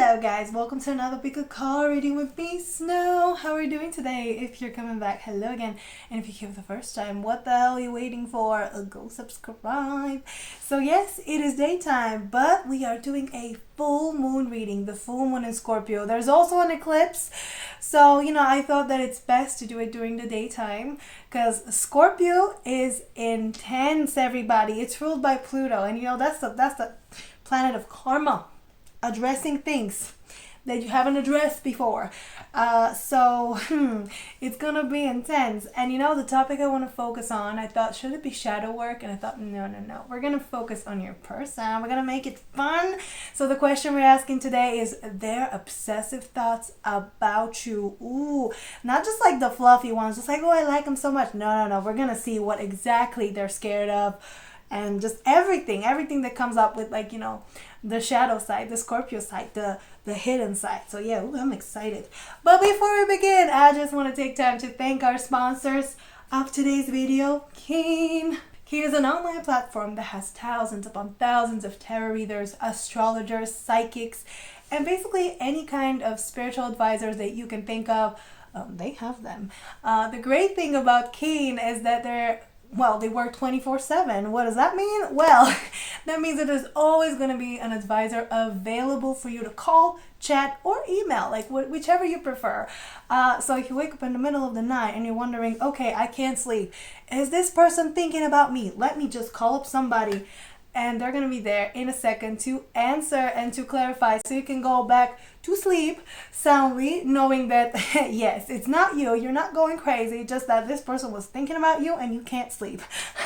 Hello guys, welcome to another pick a card reading with me, Snow. How are you doing today? If you're coming back, hello again. And if you're here for the first time, what the hell are you waiting for? Go subscribe. So yes, it is daytime, but we are doing a full moon reading, the full moon in Scorpio. There's also an eclipse, so I thought that it's best to do it during the daytime because Scorpio is intense, everybody. It's ruled by Pluto, and that's the planet of karma, addressing things that you haven't addressed before. So it's gonna be intense. And the topic I want to focus on, I thought, should it be shadow work? And I thought, no, we're gonna focus on your person. We're gonna make it fun. So the question we're asking today is their obsessive thoughts about you. Ooh, not just like the fluffy ones, just like, oh, I like them so much. No, we're gonna see what exactly they're scared of, and just everything that comes up with, like, the shadow side, the Scorpio side, the hidden side. So yeah, I'm excited. But before we begin, I just want to take time to thank our sponsors of today's video, Keen. Keen is an online platform that has thousands upon thousands of tarot readers, astrologers, psychics, and basically any kind of spiritual advisors that you can think of. They have them. The great thing about Keen is that they work 24/7. What does that mean? Well, that means that there's always going to be an advisor available for you to call, chat, or email, like whichever you prefer. So if you wake up in the middle of the night and you're wondering, okay, I can't sleep. Is this person thinking about me? Let me just call up somebody, and they're going to be there in a second to answer and to clarify, so you can go back to sleep soundly, knowing that yes, it's not you, you're not going crazy, just that this person was thinking about you and you can't sleep.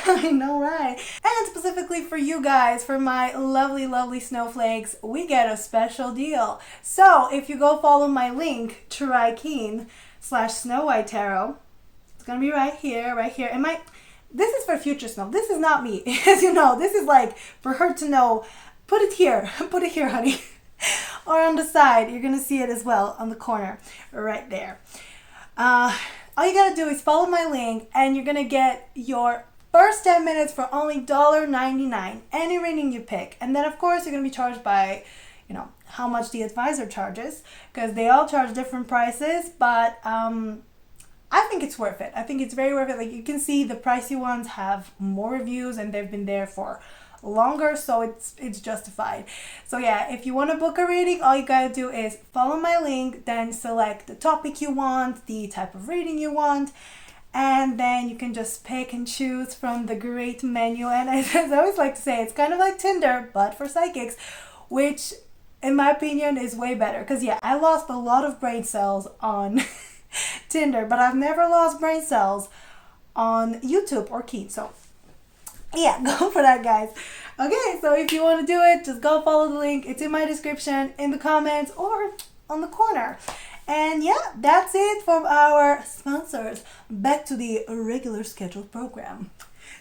I know, right? And specifically for you guys, for my lovely snowflakes, we get a special deal. So if you go follow my link, TryKeen/Snow White Tarot, it's gonna be right here. And this is for future Snow. This is not me. As you know, this is like for her to know. Put it here, honey. Or on the side, you're gonna see it as well on the corner right there. All you gotta do is follow my link, and you're gonna get your first 10 minutes for only $1.99, any reading you pick. And then of course you're gonna be charged by how much the advisor charges, because they all charge different prices, but I think it's worth it. I think it's very worth it. Like, you can see the pricey ones have more reviews and they've been there for longer, so it's justified. So yeah, if you want to book a reading, all you gotta do is follow my link, then select the topic you want, the type of reading you want, and then you can just pick and choose from the great menu. And as I always like to say, it's kind of like Tinder but for psychics, which in my opinion is way better, because yeah, I lost a lot of brain cells on Tinder, but I've never lost brain cells on YouTube or Keen. So yeah, go for that, guys. Okay, so if you want to do it, just go follow the link. It's in my description, in the comments, or on the corner. And yeah, that's it from our sponsors. Back to the regular scheduled program.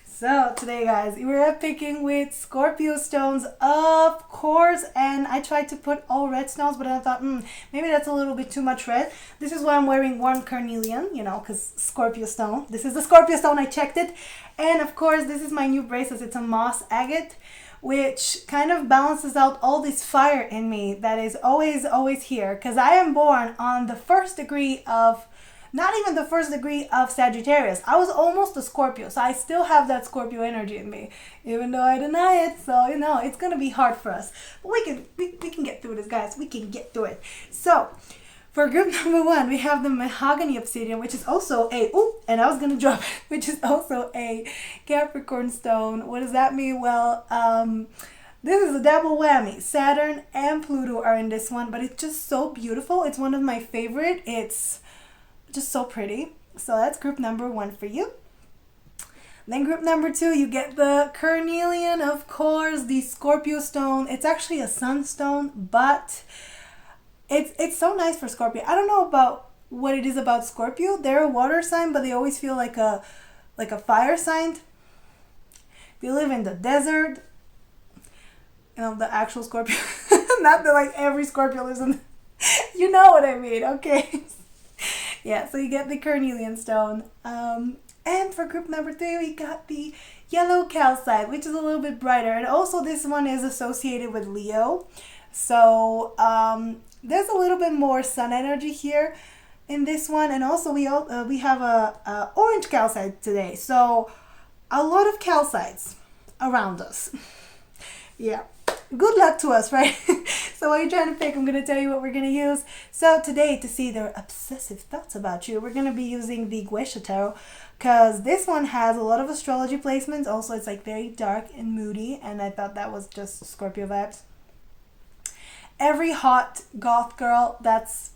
So today, guys, we're picking with Scorpio stones, of course, and I tried to put all red stones, but I thought, maybe that's a little bit too much red. This is why I'm wearing one Carnelian, because Scorpio stone. This is the Scorpio stone, I checked it. And of course, this is my new bracelet. It's a moss agate, which kind of balances out all this fire in me that is always here, because I am born on the first degree of, not even the first degree of Sagittarius. I was almost a Scorpio, so I still have that Scorpio energy in me, even though I deny it. So it's gonna be hard for us, but we can get through this, guys. We can get through it. So for group number 1, we have the Mahogany Obsidian, which is also which is also a Capricorn stone. What does that mean? Well, this is a double whammy. Saturn and Pluto are in this one, but it's just so beautiful. It's one of my favorite. It's just so pretty. So that's group number 1 for you. Then group number 2, you get the Carnelian, of course, the Scorpio stone. It's actually a sunstone, but it's so nice for Scorpio. I don't know about what it is about Scorpio. They're a water sign, but they always feel like a fire sign. They live in the desert. The actual Scorpio. Not that like every Scorpio lives in you know what I mean, okay? Yeah, so you get the Carnelian stone. And for group number 3, we got the yellow calcite, which is a little bit brighter. And also this one is associated with Leo. So there's a little bit more sun energy here in this one, and also we have a orange calcite today, so a lot of calcites around us. Yeah, good luck to us, right? So what are you trying to pick? I'm going to tell you what we're going to use. So today, to see their obsessive thoughts about you, we're going to be using the Geisha Tarot, because this one has a lot of astrology placements. Also, it's like very dark and moody, and I thought that was just Scorpio vibes. Every hot goth girl, that's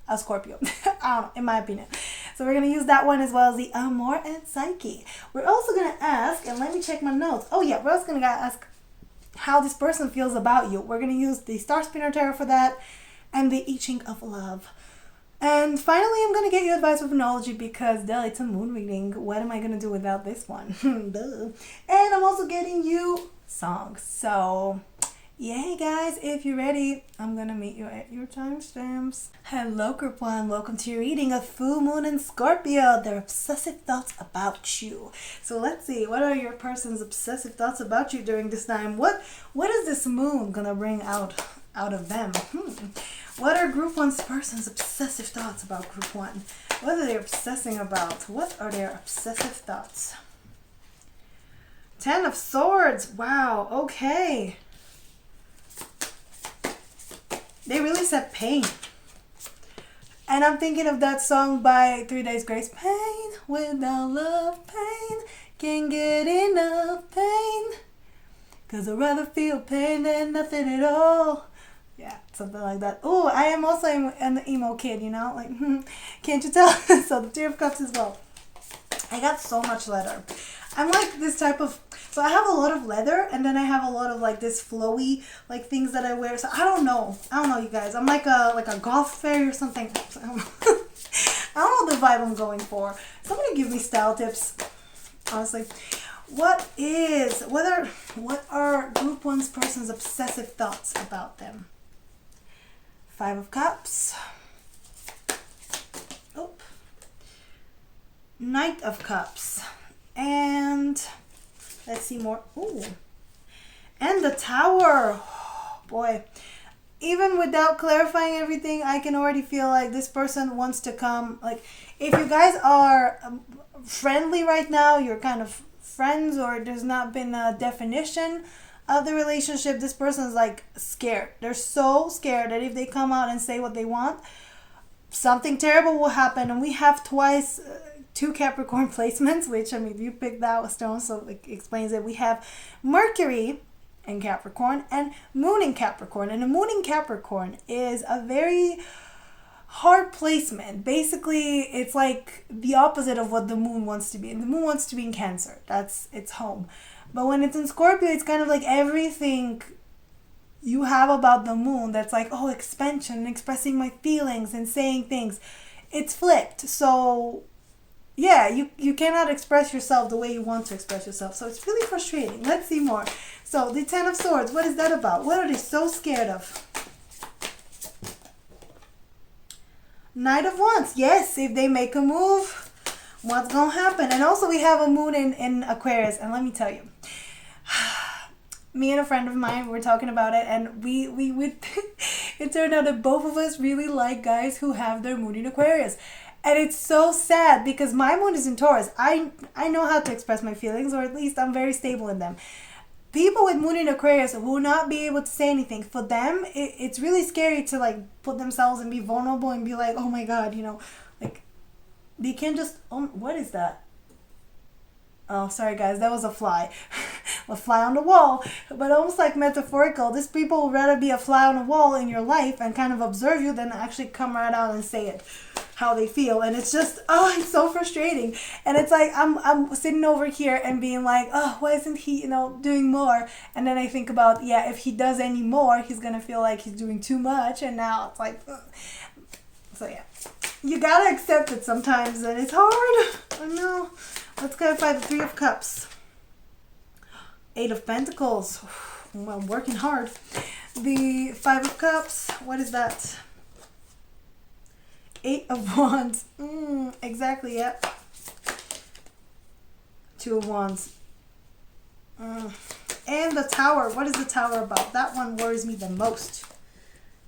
a Scorpio. I don't know, in my opinion. So we're going to use that one, as well as the Amor and Psyche. We're also going to ask, and let me check my notes. Oh yeah, we're also going to ask how this person feels about you. We're going to use the Star Spinner Tarot for that, and the I Ching of Love. And finally, I'm going to get you advice with astrology, because duh, it's a moon reading. What am I going to do without this one? Duh. And I'm also getting you songs. So yay guys, if you're ready, I'm gonna meet you at your timestamps. Hello group one, welcome to your reading of Full Moon in Scorpio, their obsessive thoughts about you. So let's see, what are your person's obsessive thoughts about you during this time? What is this moon gonna bring out of them? What are group one's person's obsessive thoughts about group one? What are they obsessing about? What are their obsessive thoughts? 10 of Swords, wow, okay. They really said pain. And I'm thinking of that song by 3 Days Grace. Pain without love, pain, can't get enough pain. 'Cause I'd rather feel pain than nothing at all. Yeah, something like that. Oh, I am also an emo kid, you know? Like, can't you tell? So the 3 of Cups as well. I got so much leather. I'm like this type of, so I have a lot of leather, and then I have a lot of like this flowy like things that I wear. So I don't know you guys. I'm like a goth fairy or something. I don't know. I don't know the vibe I'm going for. Somebody give me style tips. Honestly, what are group one's person's obsessive thoughts about them? 5 of Cups. Oh. Knight of Cups. And let's see more. Ooh. And the Tower. Oh, boy. Even without clarifying everything, I can already feel like this person wants to come. Like, if you guys are friendly right now, you're kind of friends, or there's not been a definition of the relationship, this person's like scared. They're so scared that if they come out and say what they want, something terrible will happen. And we have twice 2 Capricorn placements, which, I mean, you picked that stone, so it explains it. We have Mercury in Capricorn and Moon in Capricorn. And the Moon in Capricorn is a very hard placement. Basically, it's like the opposite of what the Moon wants to be. And the Moon wants to be in Cancer. That's its home. But when it's in Scorpio, it's kind of like everything you have about the Moon that's like, oh, expansion and expressing my feelings and saying things. It's flipped. So yeah, you cannot express yourself the way you want to express yourself. So it's really frustrating. Let's see more. So the 10 of Swords, what is that about? What are they so scared of? Knight of Wands. Yes, if they make a move, what's going to happen? And also we have a moon in Aquarius. And let me tell you, me and a friend of mine were talking about it, and we it turned out that both of us really like guys who have their moon in Aquarius. And it's so sad because my moon is in Taurus. I know how to express my feelings, or at least I'm very stable in them. People with moon in Aquarius will not be able to say anything. For them, it's really scary to like put themselves and be vulnerable and be like, oh my God, you know, like they can just, what is that? Oh, sorry guys, that was a fly. A fly on the wall. But almost like metaphorical. These people would rather be a fly on the wall in your life and kind of observe you than actually come right out and say it, how they feel. And it's just, oh, it's so frustrating. And it's like, I'm sitting over here and being like, oh, why isn't he, you know, doing more? And then I think about, yeah, if he does any more, he's going to feel like he's doing too much. And now it's like, ugh. So yeah, you got to accept it sometimes. And it's hard. I know. Let's clarify the 3 of Cups. 8 of Pentacles. Well, working hard. The 5 of Cups. What is that? 8 of Wands. Exactly, yep. 2 of Wands. And the Tower. What is the Tower about? That one worries me the most.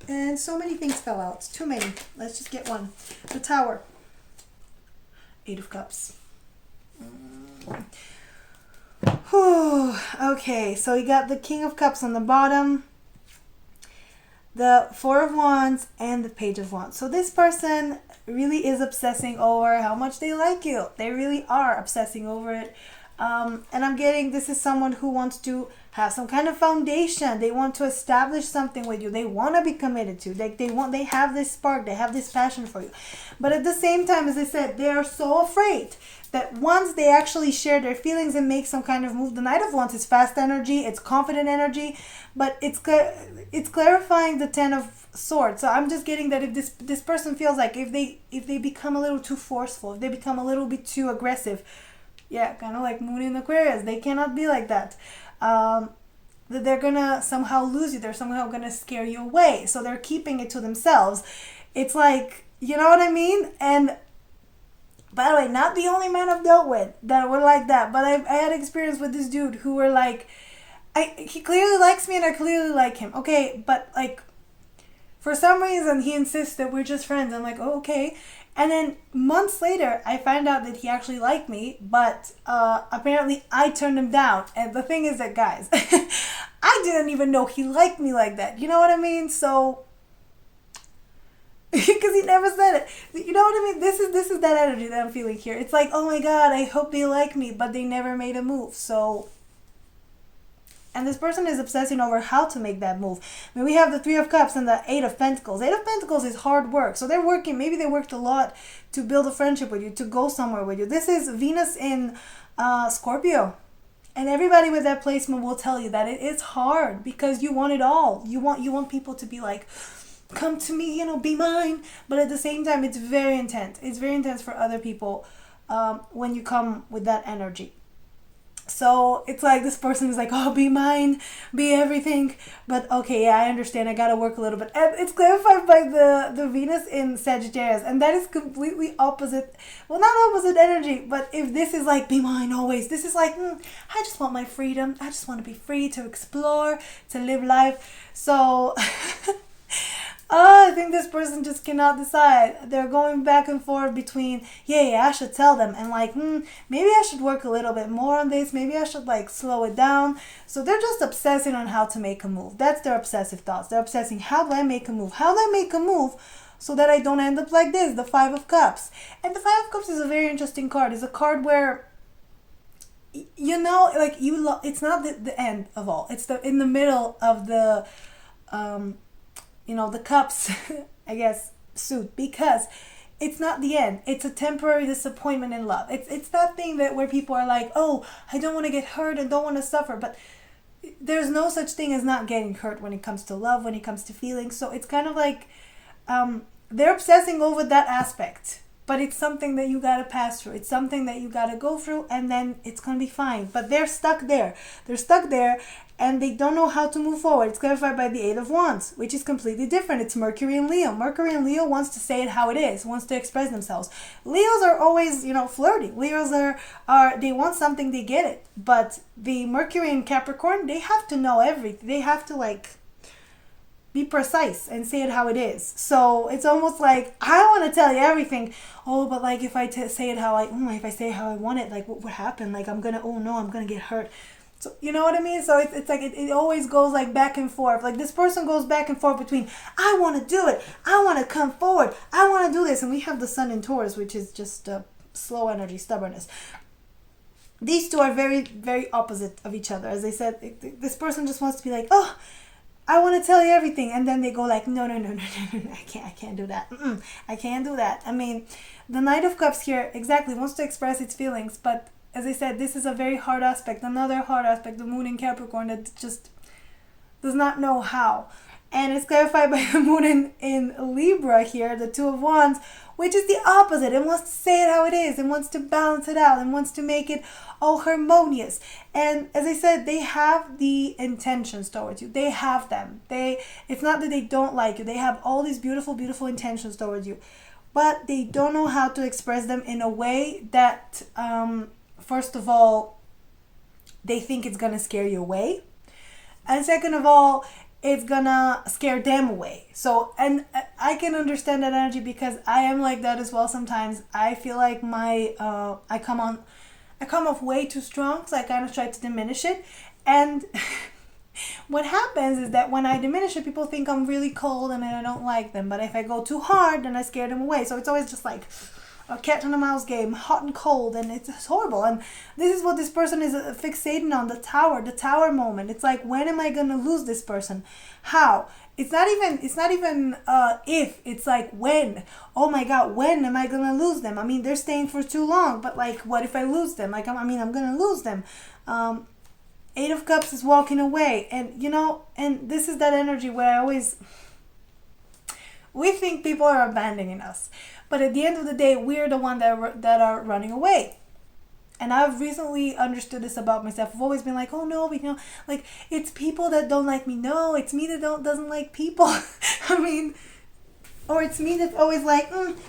And so many things fell out. Too many. Let's just get one. The Tower. 8 of Cups. Whew. Okay, so you got the King of Cups on the bottom, the 4 of Wands, and the Page of Wands. So this person really is obsessing over how much they like you. They really are obsessing over it. And I'm getting this is someone who wants to have some kind of foundation. They want to establish something with you. They want to be committed to. They have this spark. They have this passion for you. But at the same time, as I said, they are so afraid that once they actually share their feelings and make some kind of move, the Knight of Wands is fast energy, it's confident energy, but it's clarifying the 10 of Swords. So I'm just getting that if this person feels like if they become a little too forceful, if they become a little bit too aggressive, yeah, kind of like Moon in Aquarius, they cannot be like that. That they're gonna somehow lose you, they're somehow gonna scare you away. So they're keeping it to themselves. It's like, you know what I mean? And by the way, not the only man I've dealt with that were like that, but I had experience with this dude who were like, he clearly likes me and I clearly like him. Okay, but like, for some reason he insists that we're just friends. I'm like, oh, okay. And then months later, I find out that he actually liked me, but apparently I turned him down. And the thing is that, guys, I didn't even know he liked me like that. You know what I mean? So, because he never said it. You know what I mean? This is that energy that I'm feeling here. It's like, oh my God, I hope they like me, but they never made a move. So, and this person is obsessing over how to make that move. I mean, we have the 3 of Cups and the 8 of Pentacles. 8 of Pentacles is hard work. So they're working, maybe they worked a lot to build a friendship with you, to go somewhere with you. This is Venus in Scorpio. And everybody with that placement will tell you that it is hard because you want it all. You want people to be like, come to me, you know, be mine. But at the same time, it's very intense. It's very intense for other people when you come with that energy. So it's like this person is like, oh, be mine, be everything. But okay, yeah, I understand. I gotta work a little bit. And it's clarified by the Venus in Sagittarius. And that is completely opposite. Well, not opposite energy, but if this is like, be mine always. This is like, I just want my freedom. I just want to be free to explore, to live life. So... I think this person just cannot decide. They're going back and forth between, yeah, I should tell them, and like, maybe I should work a little bit more on this. Maybe I should like slow it down. So they're just obsessing on how to make a move. That's their obsessive thoughts. They're obsessing, how do I make a move? How do I make a move so that I don't end up like this? The 5 of Cups. And the 5 of Cups is a very interesting card. It's a card where, you know, like it's not the end of all. It's in the middle of the, you know, the cups, I guess, suit, because it's not the end. It's a temporary disappointment in love. It's that thing that where people are like, oh, I don't want to get hurt and don't want to suffer. But there's no such thing as not getting hurt when it comes to love, when it comes to feelings. So it's kind of like they're obsessing over that aspect. But it's something that you got to pass through. It's something that you got to go through, and then it's going to be fine. But they're stuck there. They're stuck there, and they don't know how to move forward. It's clarified by the 8 of Wands, which is completely different. It's Mercury and Leo. Mercury and Leo wants to say it how it is, wants to express themselves. Leos are always, you know, flirty. Leos are they want something, they get it. But the Mercury and Capricorn, they have to know everything. They have to, like, be precise and say it how it is. So it's almost like, I want to tell you everything. Oh, but like if I say it how if I say it how I want it, like what happened? Like I'm gonna get hurt. So you know what I mean? So it's like it always goes like back and forth. Like this person goes back and forth between, I want to do it, I want to come forward, I want to do this. And we have the Sun in Taurus, which is just slow energy, stubbornness. These two are very, very opposite of each other. As I said, this person just wants to be like, oh, I want to tell you everything, and then they go like, no, I can't do that. I can't do that. I mean, the Knight of Cups here exactly wants to express its feelings, but as I said, this is a very hard aspect. Another hard aspect, the Moon in Capricorn, that just does not know how. And it's clarified by the Moon in Libra here, the 2 of Wands, which is the opposite. It wants to say it how it is. It wants to balance it out. It wants to make it all harmonious. And as I said, they have the intentions towards you. They have them. It's not that they don't like you. They have all these beautiful, beautiful intentions towards you. But they don't know how to express them in a way that, first of all, they think it's going to scare you away. And second of all, it's gonna scare them away. So, and I can understand that energy because I am like that as well sometimes. I feel like my I come off way too strong, so I kind of try to diminish it. And what happens is that when I diminish it, people think I'm really cold and I don't like them. But if I go too hard, then I scare them away. So it's always just like a cat and a mouse game, hot and cold, and it's horrible. And this is what this person is fixating on, the tower moment. It's like, when am I gonna lose this person? How? It's not even if, it's like when. Oh my god, when am I gonna lose them? I mean, they're staying for too long, but like, what if I lose them? Like, I'm gonna lose them. Eight of Cups is walking away, and and this is that energy where we think people are abandoning us, but at the end of the day, we're the one that are running away. And I've recently understood this about myself. I've always been like, oh no, like, it's people that don't like me. No, it's me that doesn't like people. I mean, or it's me that's always like,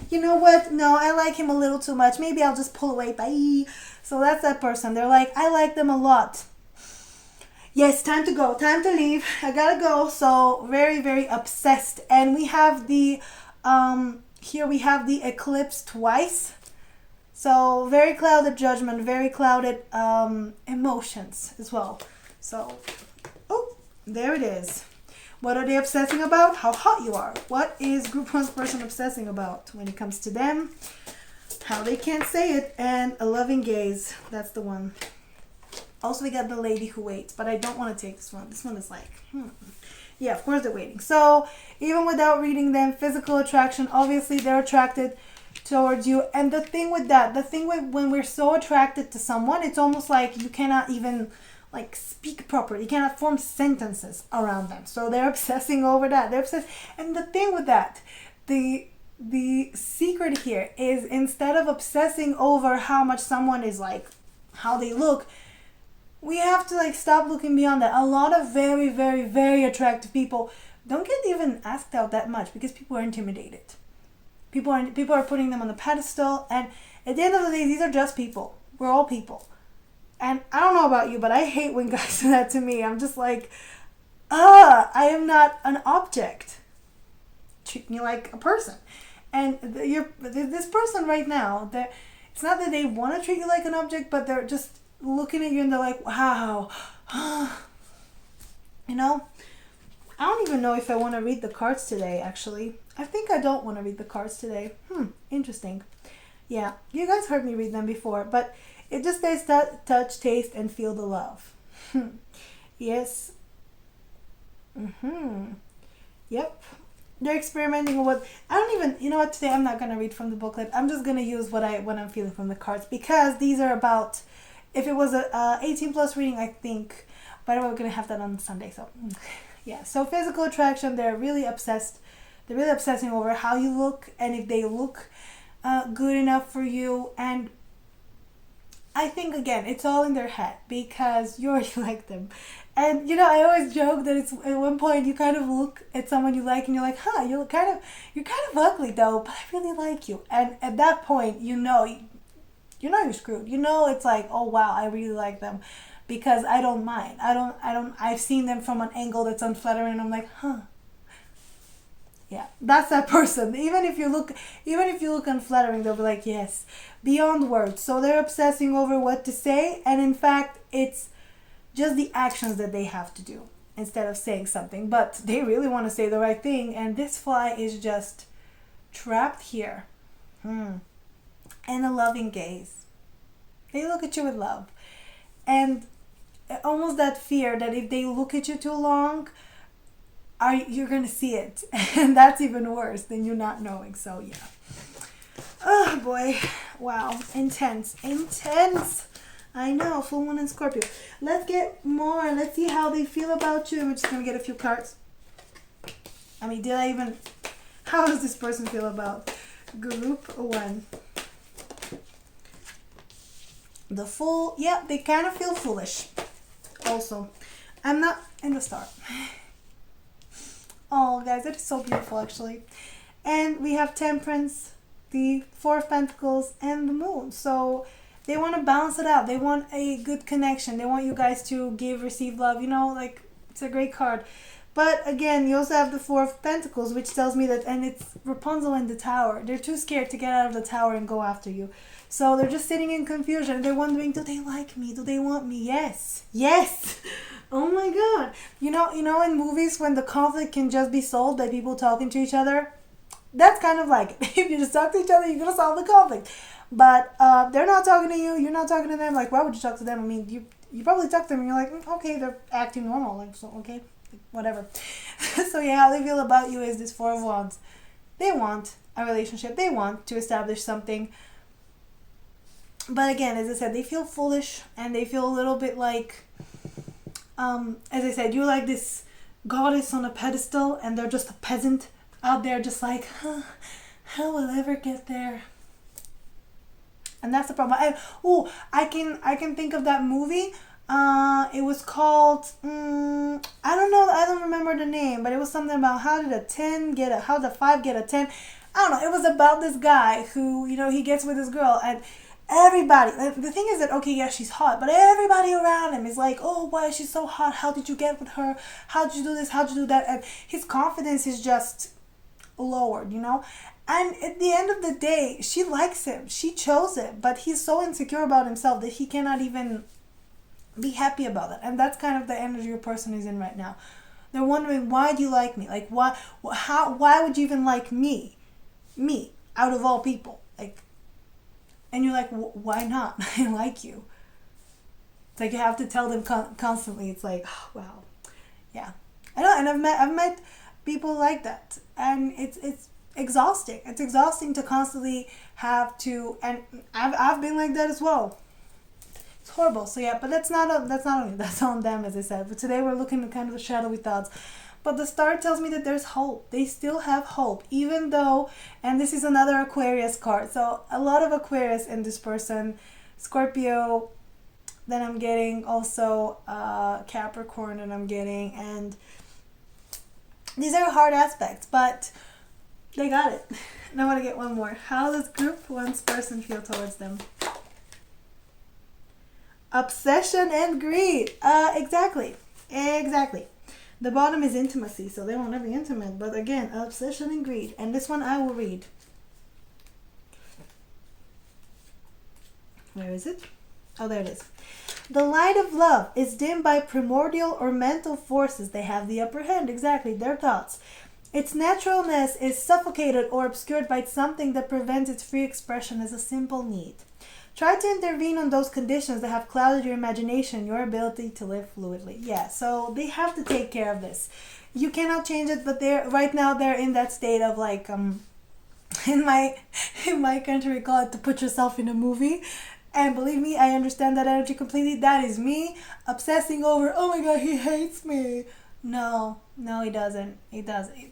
you know what? No, I like him a little too much. Maybe I'll just pull away. Bye. So that's that person. They're like, I like them a lot. Yes, time to go, time to leave. I gotta go. So very, very obsessed. And we have the here we have the eclipse twice. So very clouded judgment, very clouded emotions as well. So, oh, there it is. What are they obsessing about? How hot you are. What is group 1's person obsessing about when it comes to them? How they can't say it. And a loving gaze. That's the one. Also, we got the lady who waits, but I don't want to take this one. This one is like, yeah, of course they're waiting. So even without reading them, physical attraction, obviously they're attracted towards you. And the thing with when we're so attracted to someone, it's almost like you cannot even like speak properly. You cannot form sentences around them. So they're obsessing over that. They're obsessed. And the thing with that, the secret here is, instead of obsessing over how much someone is like, how they look, we have to like stop looking beyond that. A lot of very, very, very attractive people don't get even asked out that much because people are intimidated. People are putting them on the pedestal, and at the end of the day, these are just people. We're all people. And I don't know about you, but I hate when guys do that to me. I'm just like, I am not an object. Treat me like a person. And this person right now, it's not that they want to treat you like an object, but they're just looking at you and they're like, wow. I don't even know if I want to read the cards today, actually. I think I don't want to read the cards today. Interesting. Yeah, you guys heard me read them before, but it just says touch, taste, and feel the love. Yes. Yep. They're experimenting with what, I don't even, you know what, today I'm not going to read from the booklet. I'm just going to use what I'm feeling from the cards, because these are about, if it was a 18 plus reading, I think, but we're going to have that on Sunday, so yeah. So physical attraction, they're really obsessed. They're really obsessing over how you look and if they look good enough for you. And I think, again, it's all in their head because you already like them. And, I always joke that it's at one point you kind of look at someone you like and you're like, you're kind of ugly though, but I really like you. And at that point, you're screwed. It's like, oh wow, I really like them, because I don't mind. I've seen them from an angle that's unflattering and I'm like, yeah, that's that person. Even if you look unflattering, they'll be like, yes, beyond words. So they're obsessing over what to say, and in fact, it's just the actions that they have to do instead of saying something. But they really want to say the right thing, and this fly is just trapped here. And a loving gaze. They look at you with love. And almost that fear that if they look at you too long, you're going to see it. And that's even worse than you not knowing. So, yeah. Oh, boy. Wow. Intense. I know. Full Moon and Scorpio. Let's get more. Let's see how they feel about you. We're just going to get a few cards. How does this person feel about group 1? The Fool. Yeah, they kind of feel foolish. Also, I'm not in the Star. Oh, guys, that is so beautiful, actually. And we have Temperance, the Four of Pentacles, and the Moon. So they want to balance it out. They want a good connection. They want you guys to give, receive love. It's a great card. But again, you also have the Four of Pentacles, which tells me that, and it's Rapunzel in the tower. They're too scared to get out of the tower and go after you. So they're just sitting in confusion. They're wondering, do they like me? Do they want me? Yes. Yes. Oh my God. You know, in movies when the conflict can just be solved by people talking to each other, that's kind of like it. If you just talk to each other, you're going to solve the conflict. But they're not talking to you. You're not talking to them. Like, why would you talk to them? I mean, you probably talk to them and you're like, okay, they're acting normal. Like, so, okay, whatever. So yeah, how they feel about you is this Four of Wands. They want a relationship. They want to establish something. But again, as I said, they feel foolish and they feel a little bit like, as I said, you're like this goddess on a pedestal and they're just a peasant out there just like, how will I ever get there? And that's the problem. I can think of that movie. It was called, I don't know, I don't remember the name, but it was something about how did a 5 get a 10? I don't know. It was about this guy who, he gets with this girl and everybody, the thing is that, okay, yeah, she's hot, but everybody around him is like, oh, why is she so hot? How did you get with her? How did you do this? How did you do that? And his confidence is just lowered, And at the end of the day, she likes him. She chose him, but he's so insecure about himself that he cannot even be happy about it. And that's kind of the energy your person is in right now. They're wondering, why do you like me? Like, why would you even like me? Me, out of all people. Like, and you're like, why not? I like you. It's like you have to tell them constantly. It's like, oh, wow. Yeah. I know, and I've met people like that. And it's exhausting. It's exhausting to constantly have to, and I've been like that as well. It's horrible. So yeah, but that's not on me. That's on them, as I said. But today we're looking at kind of the shadowy thoughts. But the star tells me that there's hope. They still have hope, even though, and this is another Aquarius card. So a lot of Aquarius in this person, Scorpio. Then I'm getting also Capricorn, and I'm getting, and these are hard aspects, but they got it. And I want to get one more. How does group one's person feel towards them? Obsession and greed. Exactly. The bottom is intimacy, so they won't ever be intimate. But again, obsession and greed. And this one I will read. Where is it? Oh, there it is. The light of love is dimmed by primordial or mental forces. They have the upper hand. Exactly. Their thoughts. Its naturalness is suffocated or obscured by something that prevents its free expression as a simple need. Try to intervene on those conditions that have clouded your imagination, your ability to live fluidly. Yeah, so they have to take care of this. You cannot change it, but right now they're in that state of like, in my country we call it to put yourself in a movie. And believe me, I understand that energy completely. That is me obsessing over, oh my God, he hates me. No, he doesn't. He doesn't.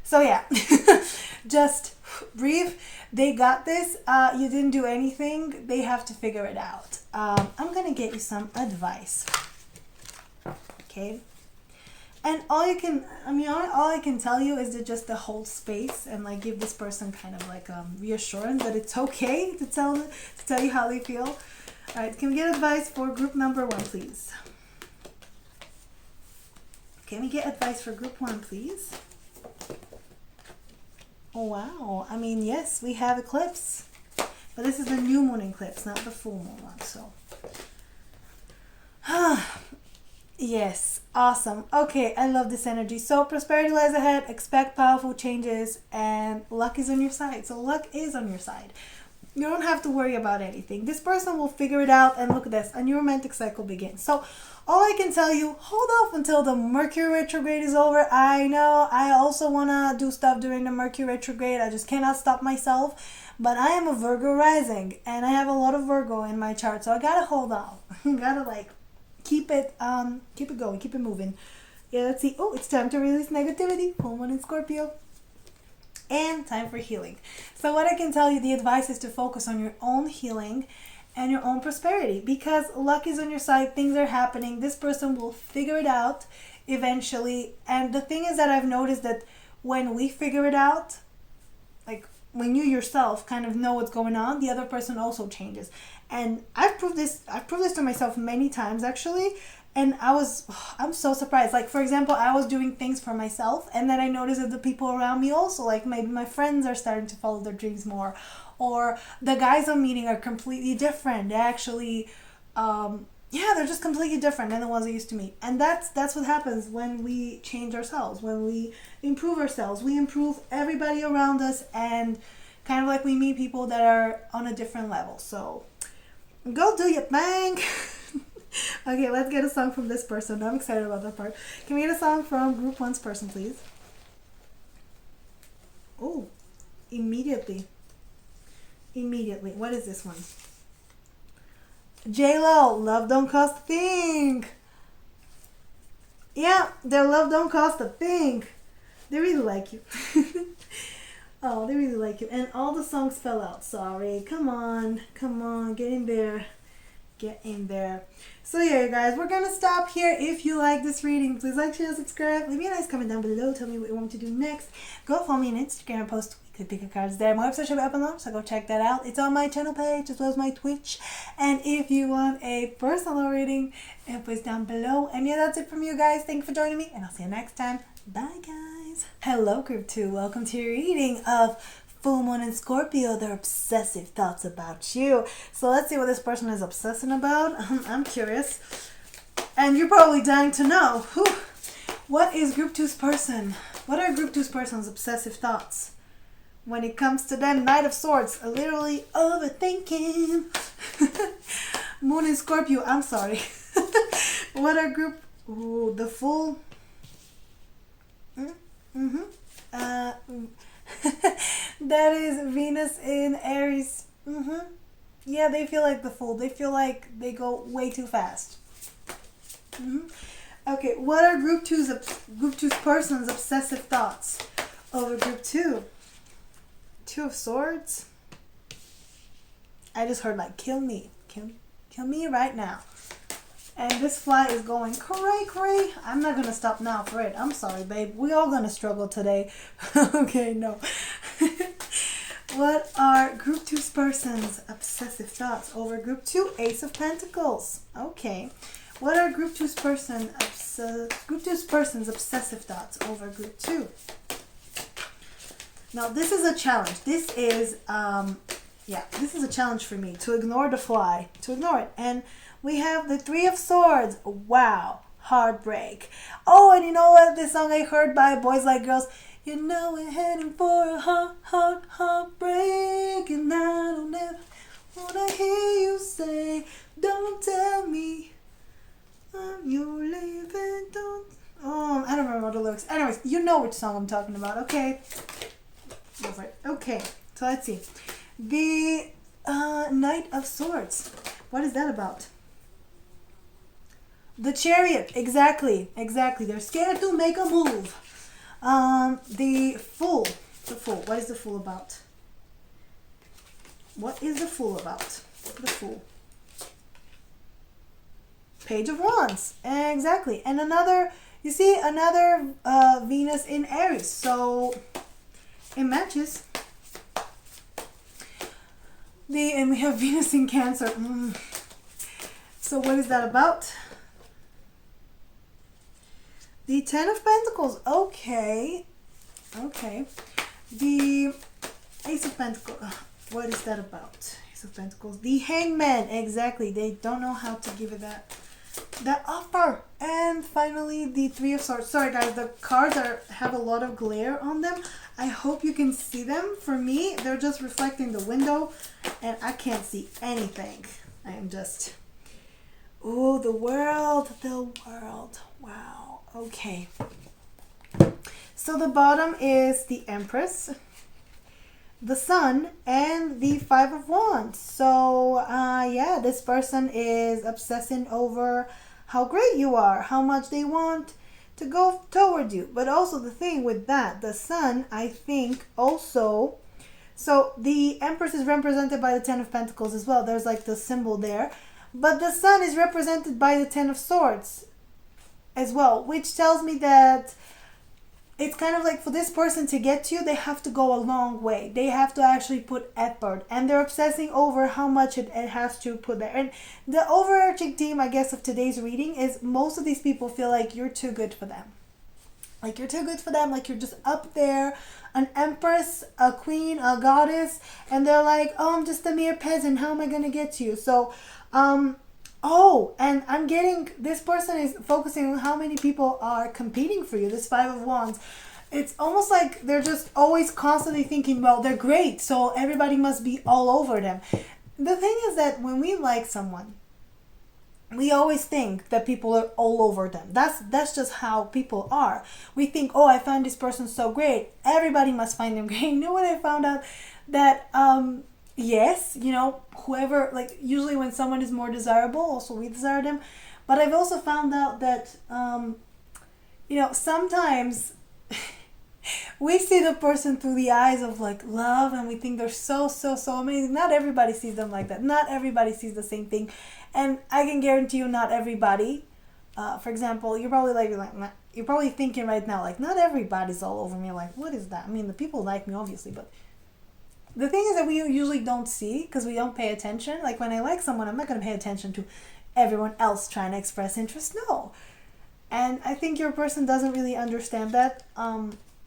So yeah, just breathe. They got this. You didn't do anything. They have to figure it out. I'm going to get you some advice. Okay. And all I can tell you is just to hold space and like give this person kind of like reassurance that it's okay to tell you how they feel. All right, can we get advice for group number 1, please? Can we get advice for group 1, please? Oh wow! I mean, yes, we have eclipse, but this is the new moon eclipse, not the full moon one. So, yes, awesome. Okay, I love this energy. So prosperity lies ahead. Expect powerful changes, and luck is on your side. So luck is on your side. You don't have to worry about anything. This person will figure it out, and look at this, a new romantic cycle begins. So all I can tell you, hold off until the Mercury retrograde is over. I know I also want to do stuff during the Mercury retrograde. I just cannot stop myself. But I am a Virgo rising, and I have a lot of Virgo in my chart, so I gotta hold on. Gotta like keep it going, keep it moving. Yeah, let's see. Oh, it's time to release negativity. Full moon in Scorpio. And time for healing. So what I can tell you, the advice is to focus on your own healing and your own prosperity, because luck is on your side. Things are happening. This person will figure it out eventually. And the thing is that I've noticed that when we figure it out, like when you yourself kind of know what's going on, the other person also changes. And I've proved this to myself many times actually. And I'm so surprised. Like, for example, I was doing things for myself, and then I noticed that the people around me also, like maybe my friends are starting to follow their dreams more, or the guys I'm meeting are completely different. They actually, yeah, they're just completely different than the ones I used to meet. And that's what happens when we change ourselves, when we improve ourselves. We improve everybody around us, and kind of like we meet people that are on a different level. So go do your thing. Okay, let's get a song from this person. I'm excited about that part. Can we get a song from Group 1's person, please? Oh, immediately. Immediately. What is this one? J-Lo, love don't cost a thing. Yeah, their love don't cost a thing. They really like you. Oh, they really like you. And all the songs fell out. Sorry. Come on. Come on. Get in there. Get in there. So yeah, you guys, we're gonna stop here. If you like this reading, please like, share, subscribe. Leave me a nice comment down below. Tell me what you want me to do next. Go follow me on Instagram. I post weekly pick cards there. My website should be up and on, so go check that out. It's on my channel page as well as my Twitch. And if you want a personal reading, info's down below. And yeah, that's it from you guys. Thank you for joining me, and I'll see you next time. Bye, guys. Hello, Group 2. Welcome to your reading of Full Moon and Scorpio, their obsessive thoughts about you. So let's see what this person is obsessing about. I'm curious. And you're probably dying to know. Whew. What is Group 2's person? What are Group 2's person's obsessive thoughts? When it comes to them, Knight of Swords, literally overthinking. Moon and Scorpio, I'm sorry. What are Group... Ooh, the Fool. That is Venus in Aries. Yeah, they feel like the Fool. They feel like they go way too fast. Okay, what are Group 2's person's obsessive thoughts over Group 2? Two of Swords. I just heard like, kill me. Kill me right now. And this fly is going cray. I'm not going to stop now for it. I'm sorry, babe. We all going to struggle today. Okay, no. What are Group 2's person's obsessive thoughts over Group 2? Ace of Pentacles. Okay. What are Group 2's person's obsessive thoughts over Group 2? Now, this is a challenge. This is, this is a challenge for me to ignore the fly, to ignore it. And we have the Three of Swords. Wow. Heartbreak. Oh, and you know what? This song I heard by Boys Like Girls. You know we're heading for a heartbreak. And I don't ever want to hear you say, don't tell me you're leaving. Don't. Oh, I don't remember the lyrics. Anyways, you know which song I'm talking about. Okay. Go for it. Okay. So let's see. The Knight of Swords. What is that about? The Chariot, exactly. They're scared to make a move. The Fool, what is the Fool about? What is the Fool about? The Fool. Page of Wands, exactly. And another, you see, another Venus in Aries, so it matches. And we have Venus in Cancer. So what is that about? The Ten of Pentacles. Okay. The Ace of Pentacles. What is that about? Ace of Pentacles. The Hangman. Exactly. They don't know how to give it that offer. And finally, the Three of Swords. Sorry, guys. The cards have a lot of glare on them. I hope you can see them. For me, they're just reflecting the window, and I can't see anything. I am just... Oh, the world. Wow. Okay. So the bottom is the Empress, the Sun, and the Five of Wands. So, yeah, this person is obsessing over how great you are, how much they want to go toward you. But also the thing with that, the Sun, I think also... So the Empress is represented by the Ten of Pentacles as well. There's like the symbol there. But the Sun is represented by the Ten of Swords as well, which tells me that it's kind of like for this person to get to you, they have to go a long way. They have to actually put effort, and they're obsessing over how much it has to put there. And the overarching theme, I guess, of today's reading is most of these people feel like you're too good for them. Like you're too good for them, like you're just up there, an empress, a queen, a goddess, and they're like, oh, I'm just a mere peasant, how am I gonna get to you? So, oh, and I'm getting, this person is focusing on how many people are competing for you, this Five of Wands. It's almost like they're just always constantly thinking, well, they're great, so everybody must be all over them. The thing is that when we like someone, we always think that people are all over them. That's just how people are. We think, oh, I find this person so great, everybody must find them great. You know what I found out? That yes, you know, whoever, like usually when someone is more desirable, also we desire them. But I've also found out that you know, sometimes we see the person through the eyes of like love, and we think they're so amazing. Not everybody sees them like that. Not everybody sees the same thing. And I can guarantee you, not everybody. For example, you're probably you're probably thinking right now, like, not everybody's all over me. Like, what is that? I mean, the people like me, obviously, but the thing is that we usually don't see because we don't pay attention. Like, when I like someone, I'm not going to pay attention to everyone else trying to express interest. No. And I think your person doesn't really understand that.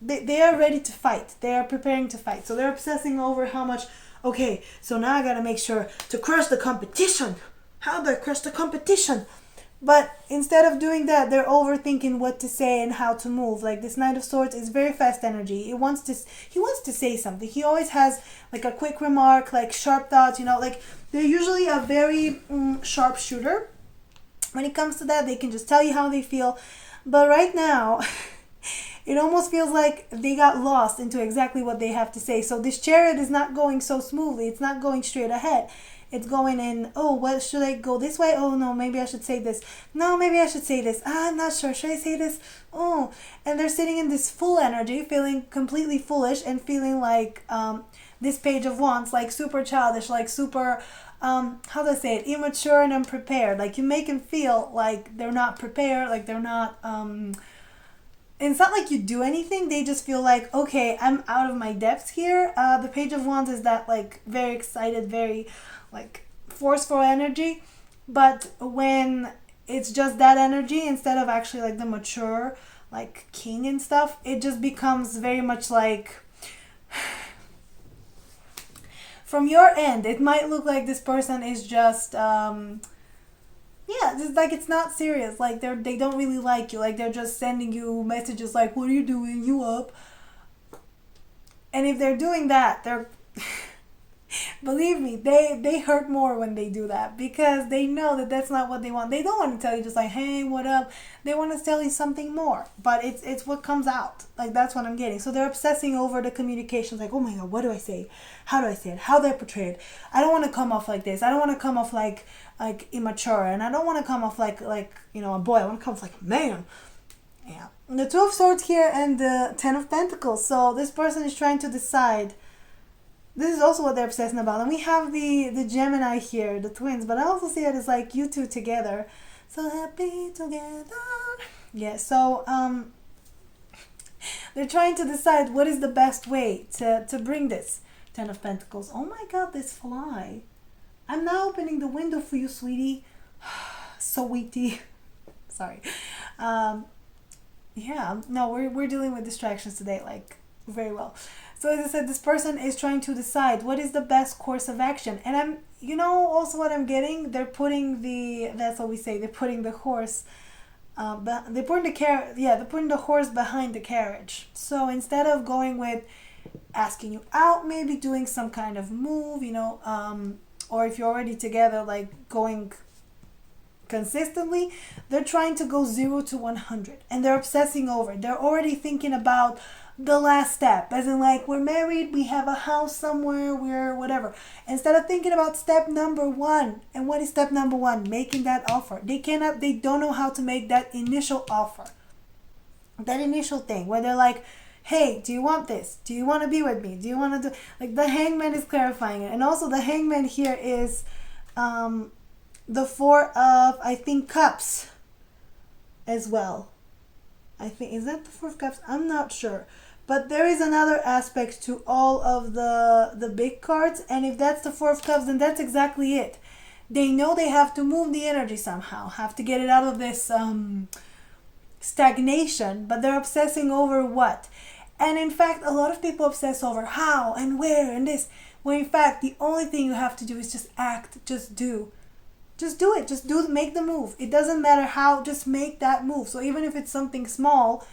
They are ready to fight. They are preparing to fight. So they're obsessing over how much, okay, so now I got to make sure to crush the competition. How do I crush the competition? But instead of doing that, they're overthinking what to say and how to move. Like this Knight of Swords is very fast energy. He wants to say something. He always has like a quick remark, like sharp thoughts, you know, like they're usually a very sharp shooter. When it comes to that, they can just tell you how they feel. But right now, it almost feels like they got lost into exactly what they have to say. So this Chariot is not going so smoothly. It's not going straight ahead. It's going in, oh, what should I go this way? Oh, no, maybe I should say this. No, maybe I should say this. I'm not sure. Should I say this? Oh, and they're sitting in this full energy, feeling completely foolish and feeling like this Page of Wands, like super childish, like super, how do I say it? Immature and unprepared. Like you make them feel like they're not prepared, like they're not, and it's not like you do anything. They just feel like, okay, I'm out of my depths here. The Page of Wands is that like very excited, very like forceful energy. But when it's just that energy instead of actually like the mature like king and stuff, it just becomes very much like from your end, it might look like this person is just yeah, just like it's not serious. Like they don't really like you. Like they're just sending you messages like, what are you doing? You up? And if they're doing that, they're believe me, they hurt more when they do that because they know that that's not what they want. They don't want to tell you just like, hey, what up? They want to tell you something more, but it's what comes out. Like that's what I'm getting. So they're obsessing over the communications. Like, oh my god, what do I say? How do I say it? How do I portray it? I don't want to come off like this. I don't want to come off like immature, and I don't want to come off like you know, a boy. I want to come off like a man. Yeah. The Two of Swords here and the Ten of Pentacles. So this person is trying to decide. This is also what they're obsessing about. And we have the Gemini here, the twins. But I also see it as like you two together. So happy together. Yeah, so they're trying to decide what is the best way to bring this Ten of Pentacles. Oh my god, this fly. I'm now opening the window for you, sweetie. Sweetie. Sorry. Yeah, no, we're dealing with distractions today, like, very well. So as I said, this person is trying to decide what is the best course of action. And I'm, you know, also what I'm getting, they're putting that's what we say, they're putting the horse, they're putting the horse behind the carriage. So instead of going with asking you out, maybe doing some kind of move, you know, or if you're already together, like going consistently, they're trying to go 0 to 100 and they're obsessing over it. They're already thinking about the last step, as in like, we're married, we have a house somewhere, we're whatever. Instead of thinking about step number 1. And what is step number 1? Making that offer. They don't know how to make that initial offer. That initial thing where they're like, hey, do you want this? Do you want to be with me? Do you want to do, like, the Hangman is clarifying it. And also the Hangman here is the Four of, I think, Cups as well. I think, is that the Four of Cups? I'm not sure. But there is another aspect to all of the big cards. And if that's the Four of Cups, then that's exactly it. They know they have to move the energy somehow, have to get it out of this stagnation, but they're obsessing over what? And in fact, a lot of people obsess over how and where and this, when in fact, the only thing you have to do is just act, just do. Just do it, just do, make the move. It doesn't matter how, just make that move. So even if it's something small,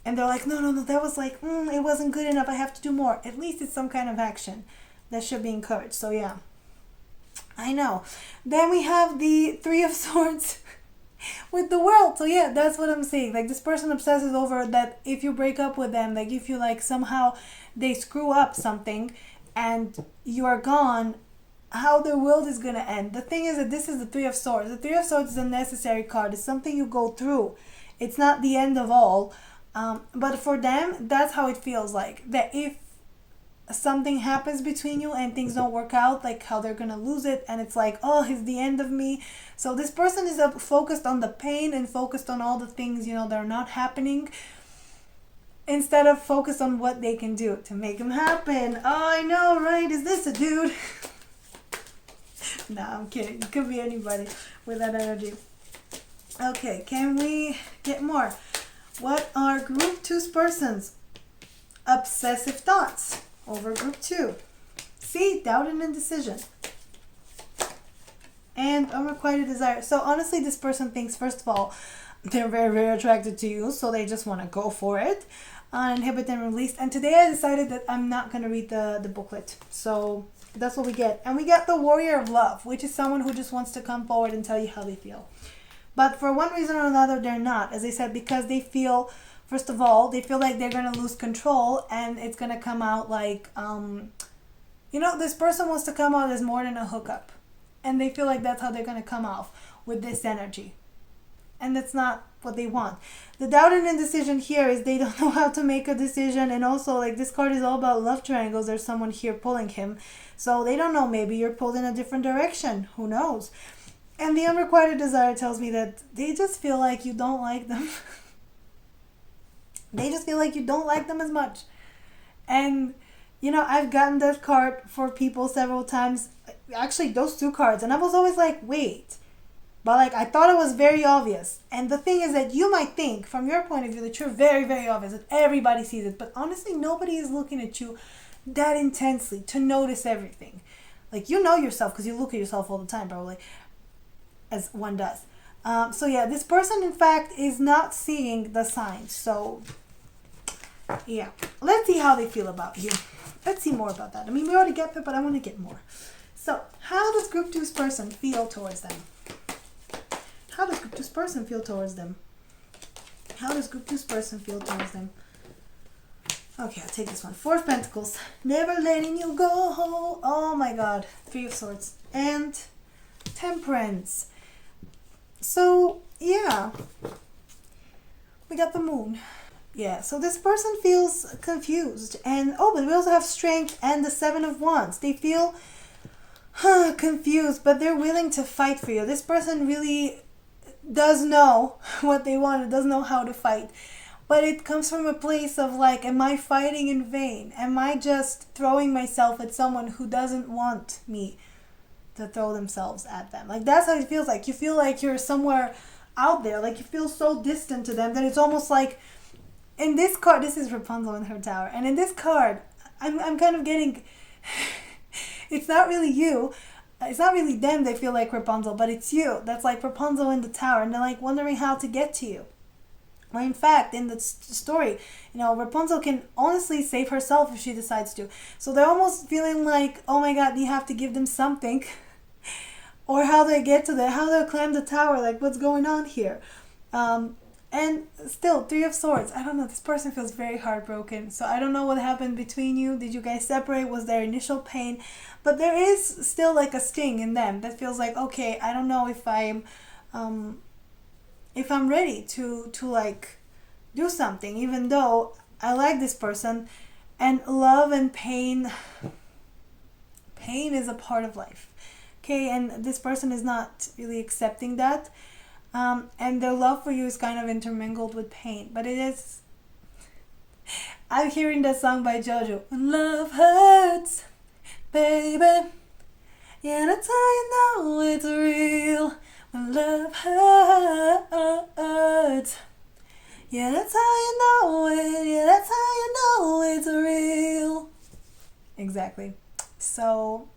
and they're like, no, that was like, it wasn't good enough, I have to do more. At least it's some kind of action that should be encouraged. So yeah, I know. Then we have the Three of Swords with the World. So yeah, that's what I'm saying. Like, this person obsesses over that if you break up with them, like if you like somehow they screw up something and you are gone, how their world is going to end. The thing is that this is the Three of Swords. The Three of Swords is a necessary card. It's something you go through. It's not the end of all. But for them, that's how it feels like. That if something happens between you and things don't work out, like how they're gonna lose it, and it's like, oh, it's the end of me. So this person is focused on the pain and focused on all the things, that are not happening, instead of focused on what they can do to make them happen. Oh, I know, right? Is this a dude? Nah, I'm kidding. It could be anybody with that energy. Okay, can we get more? What are group 2's person's obsessive thoughts over group 2? See, doubt and indecision. And unrequited desire. So honestly, this person thinks, first of all, they're very, very attracted to you, so they just want to go for it. Uninhibited and released. And today I decided that I'm not going to read the booklet. So that's what we get. And we get the Warrior of Love, which is someone who just wants to come forward and tell you how they feel. But for one reason or another, they're not. As I said, because they feel, first of all, they feel like they're going to lose control, and it's going to come out like, this person wants to come out as more than a hookup. And they feel like that's how they're going to come off with this energy. And that's not what they want. The doubt and indecision here is they don't know how to make a decision. And also, like, this card is all about love triangles. There's someone here pulling him. So they don't know. Maybe you're pulled in a different direction. Who knows? And the unrequited desire tells me that they just feel like you don't like them. They just feel like you don't like them as much. And, I've gotten that card for people several times. Actually, those two cards. And I was always like, wait. But, like, I thought it was very obvious. And the thing is that you might think, from your point of view, that you're very, very obvious, that everybody sees it. But honestly, nobody is looking at you that intensely to notice everything. Like, you know yourself because you look at yourself all the time, probably. As one does. So yeah, this person in fact is not seeing the signs. So yeah, let's see how they feel about you. Let's see more about that. I mean, we already get that, but I want to get more. So how does group 2's person feel towards them? How does group 2's person feel towards them? How does group 2's person feel towards them? Okay, I'll take this one. Four of Pentacles. Never letting you go. Oh my God. Three of Swords. And Temperance. So, yeah, we got the Moon. Yeah, so this person feels confused. And, but we also have Strength and the Seven of Wands. They feel confused, but they're willing to fight for you. This person really does know what they want, does know how to fight. But it comes from a place of like, am I fighting in vain? Am I just throwing myself at someone who doesn't want me to throw themselves at them? Like, that's how it feels like. You feel like you're somewhere out there. Like, you feel so distant to them that it's almost like, in this card, this is Rapunzel in her tower. And in this card, I'm kind of getting, it's not really you. It's not really them they feel like Rapunzel, but it's you. That's like Rapunzel in the tower. And they're like wondering how to get to you. Well, in fact, in the story, Rapunzel can honestly save herself if she decides to. So they're almost feeling like, oh my God, you have to give them something. Or how they get to there, how they climb the tower, like what's going on here. And still, Three of Swords. I don't know, this person feels very heartbroken. So I don't know what happened between you. Did you guys separate? Was there initial pain? But there is still like a sting in them that feels like, okay, I don't know if I'm ready to like do something, even though I like this person. And love and pain is a part of life. Okay, and this person is not really accepting that. And their love for you is kind of intermingled with pain. But it is... I'm hearing that song by JoJo. When love hurts, baby. Yeah, that's how you know it's real. When love hurts. Yeah, that's how you know it. Yeah, that's how you know it's real. Exactly. So,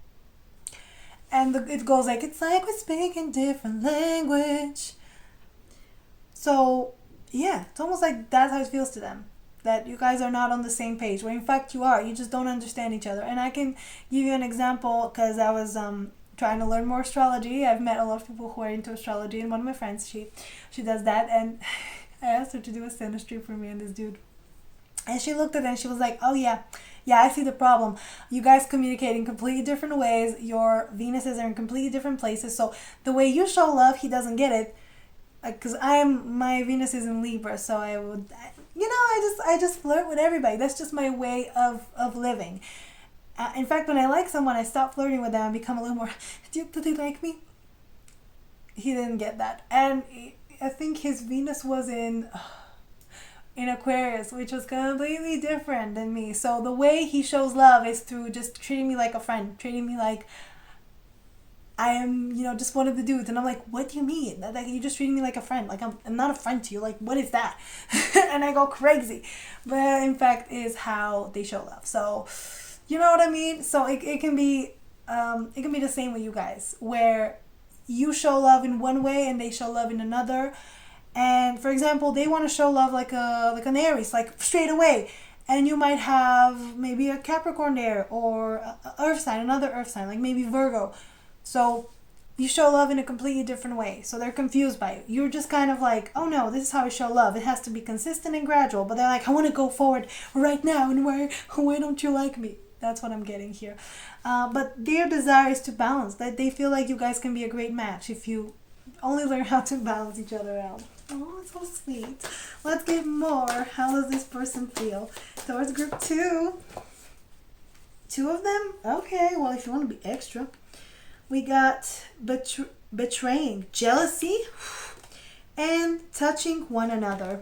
and it goes like, it's like we're speaking different language. So, yeah, it's almost like that's how it feels to them. That you guys are not on the same page, where in fact you are. You just don't understand each other. And I can give you an example, because I was trying to learn more astrology. I've met a lot of people who are into astrology, and one of my friends, she does that, and I asked her to do a synastry for me and this dude. And she looked at it and she was like, oh yeah, I see the problem. You guys communicate in completely different ways. Your Venuses are in completely different places. So the way you show love, he doesn't get it. Because my Venus is in Libra, so I just flirt with everybody. That's just my way of living. In fact, when I like someone, I stop flirting with them and become a little more, do they like me? He didn't get that. And I think his Venus was in Aquarius, which was completely different than me. So the way he shows love is through just treating me like a friend, treating me like I am, just one of the dudes. And I'm like, what do you mean? Like, you're just treating me like a friend. Like, I'm not a friend to you. Like, what is that? And I go crazy. But in fact, is how they show love. So, you know what I mean? So it can be the same with you guys, where you show love in one way and they show love in another. And for example, they want to show love like an Aries, like straight away. And you might have maybe a Capricorn there, or a earth sign, another earth sign, like maybe Virgo. So you show love in a completely different way. So they're confused by it. You're just kind of like, oh no, this is how I show love. It has to be consistent and gradual. But they're like, I want to go forward right now. And why don't you like me? That's what I'm getting here. But their desire is to balance. That they feel like you guys can be a great match if you only learn how to balance each other out. Oh, it's so sweet. Let's get more. How does this person feel towards group 2? 2 of them? Okay, well, if you want to be extra. We got betraying, jealousy, and touching one another.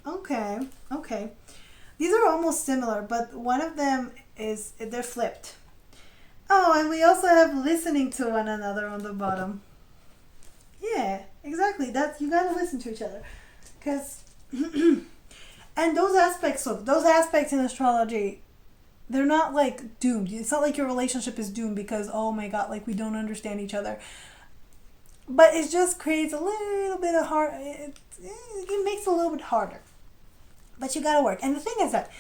Okay. These are almost similar, but one of them they're flipped. Oh, and we also have listening to one another on the bottom. Yeah, exactly. You gotta listen to each other, because and those aspects in astrology, they're not like doomed. It's not like your relationship is doomed because, oh my god, like we don't understand each other. But it just creates a little bit of hard. It makes it a little bit harder. But you gotta work. And the thing is that,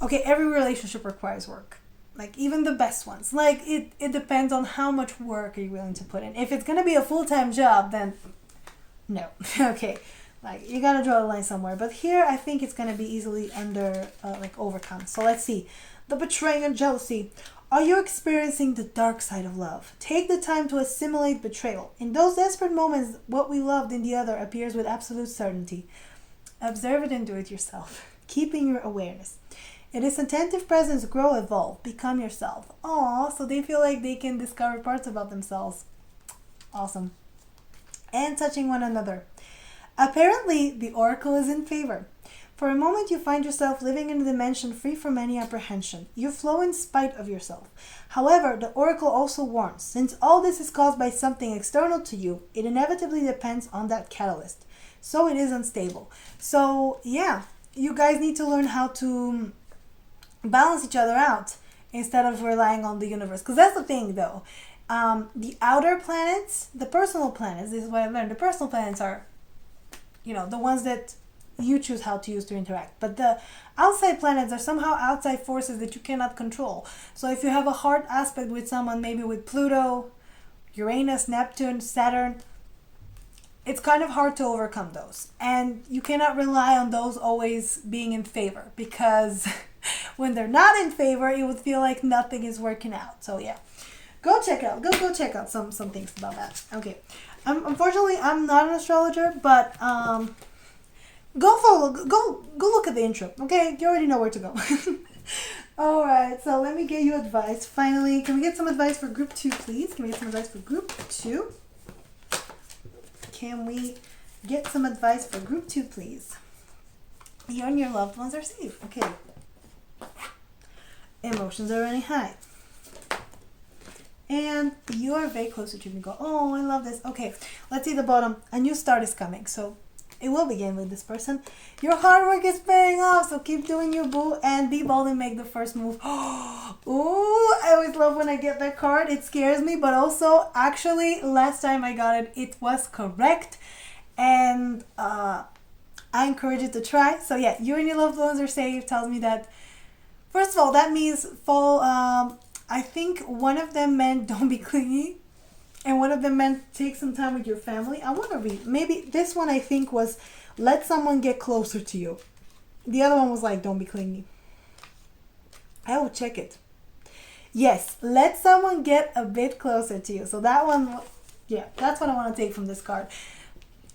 okay, every relationship requires work. Like even the best ones. Like it depends on how much work are you willing to put in. If it's gonna be a full-time job, then no. Okay. Like you gotta draw the line somewhere. But here I think it's gonna be easily overcome. So let's see. The betraying and jealousy. Are you experiencing the dark side of love? Take the time to assimilate betrayal. In those desperate moments, what we loved in the other appears with absolute certainty. Observe it and do it yourself. Keeping your awareness. In this attentive presence, grow, evolve, become yourself. Aww, so they feel like they can discover parts about themselves. Awesome. And touching one another. Apparently, the oracle is in favor. For a moment, you find yourself living in a dimension free from any apprehension. You flow in spite of yourself. However, the oracle also warns, since all this is caused by something external to you, it inevitably depends on that catalyst. So it is unstable. So, yeah, you guys need to learn how to balance each other out instead of relying on the universe. Because that's the thing, though. The outer planets, the personal planets, this is what I learned. The personal planets are, the ones that you choose how to use to interact. But the outside planets are somehow outside forces that you cannot control. So if you have a hard aspect with someone, maybe with Pluto, Uranus, Neptune, Saturn, it's kind of hard to overcome those. And you cannot rely on those always being in favor, because when they're not in favor, it would feel like nothing is working out. So yeah, go check out some things about that. Okay. Unfortunately, I'm not an astrologer, but go look at the intro. Okay, you already know where to go. All right, so let me get you advice. Finally, can we get some advice for group 2, please? Can we get some advice for group 2? Can we Get some advice for group 2, please. You and your loved ones are safe. Okay. Emotions are running high. And you are very close to achieving goal. Oh, I love this. Okay, let's see the bottom. A new start is coming. So it will begin with this person. Your hard work is paying off. So keep doing your boo and be bold and make the first move. Oh, I always love when I get that card. It scares me. But also, actually, last time I got it, it was correct. And I encourage you to try. So yeah, you and your loved ones are safe. Tells me that, first of all, that means fall. I think one of them meant don't be clingy, and one of them meant take some time with your family. I want to read. Maybe this one I think was let someone get closer to you. The other one was like don't be clingy. I will check it. Yes, let someone get a bit closer to you. So that one, yeah, that's what I want to take from this card.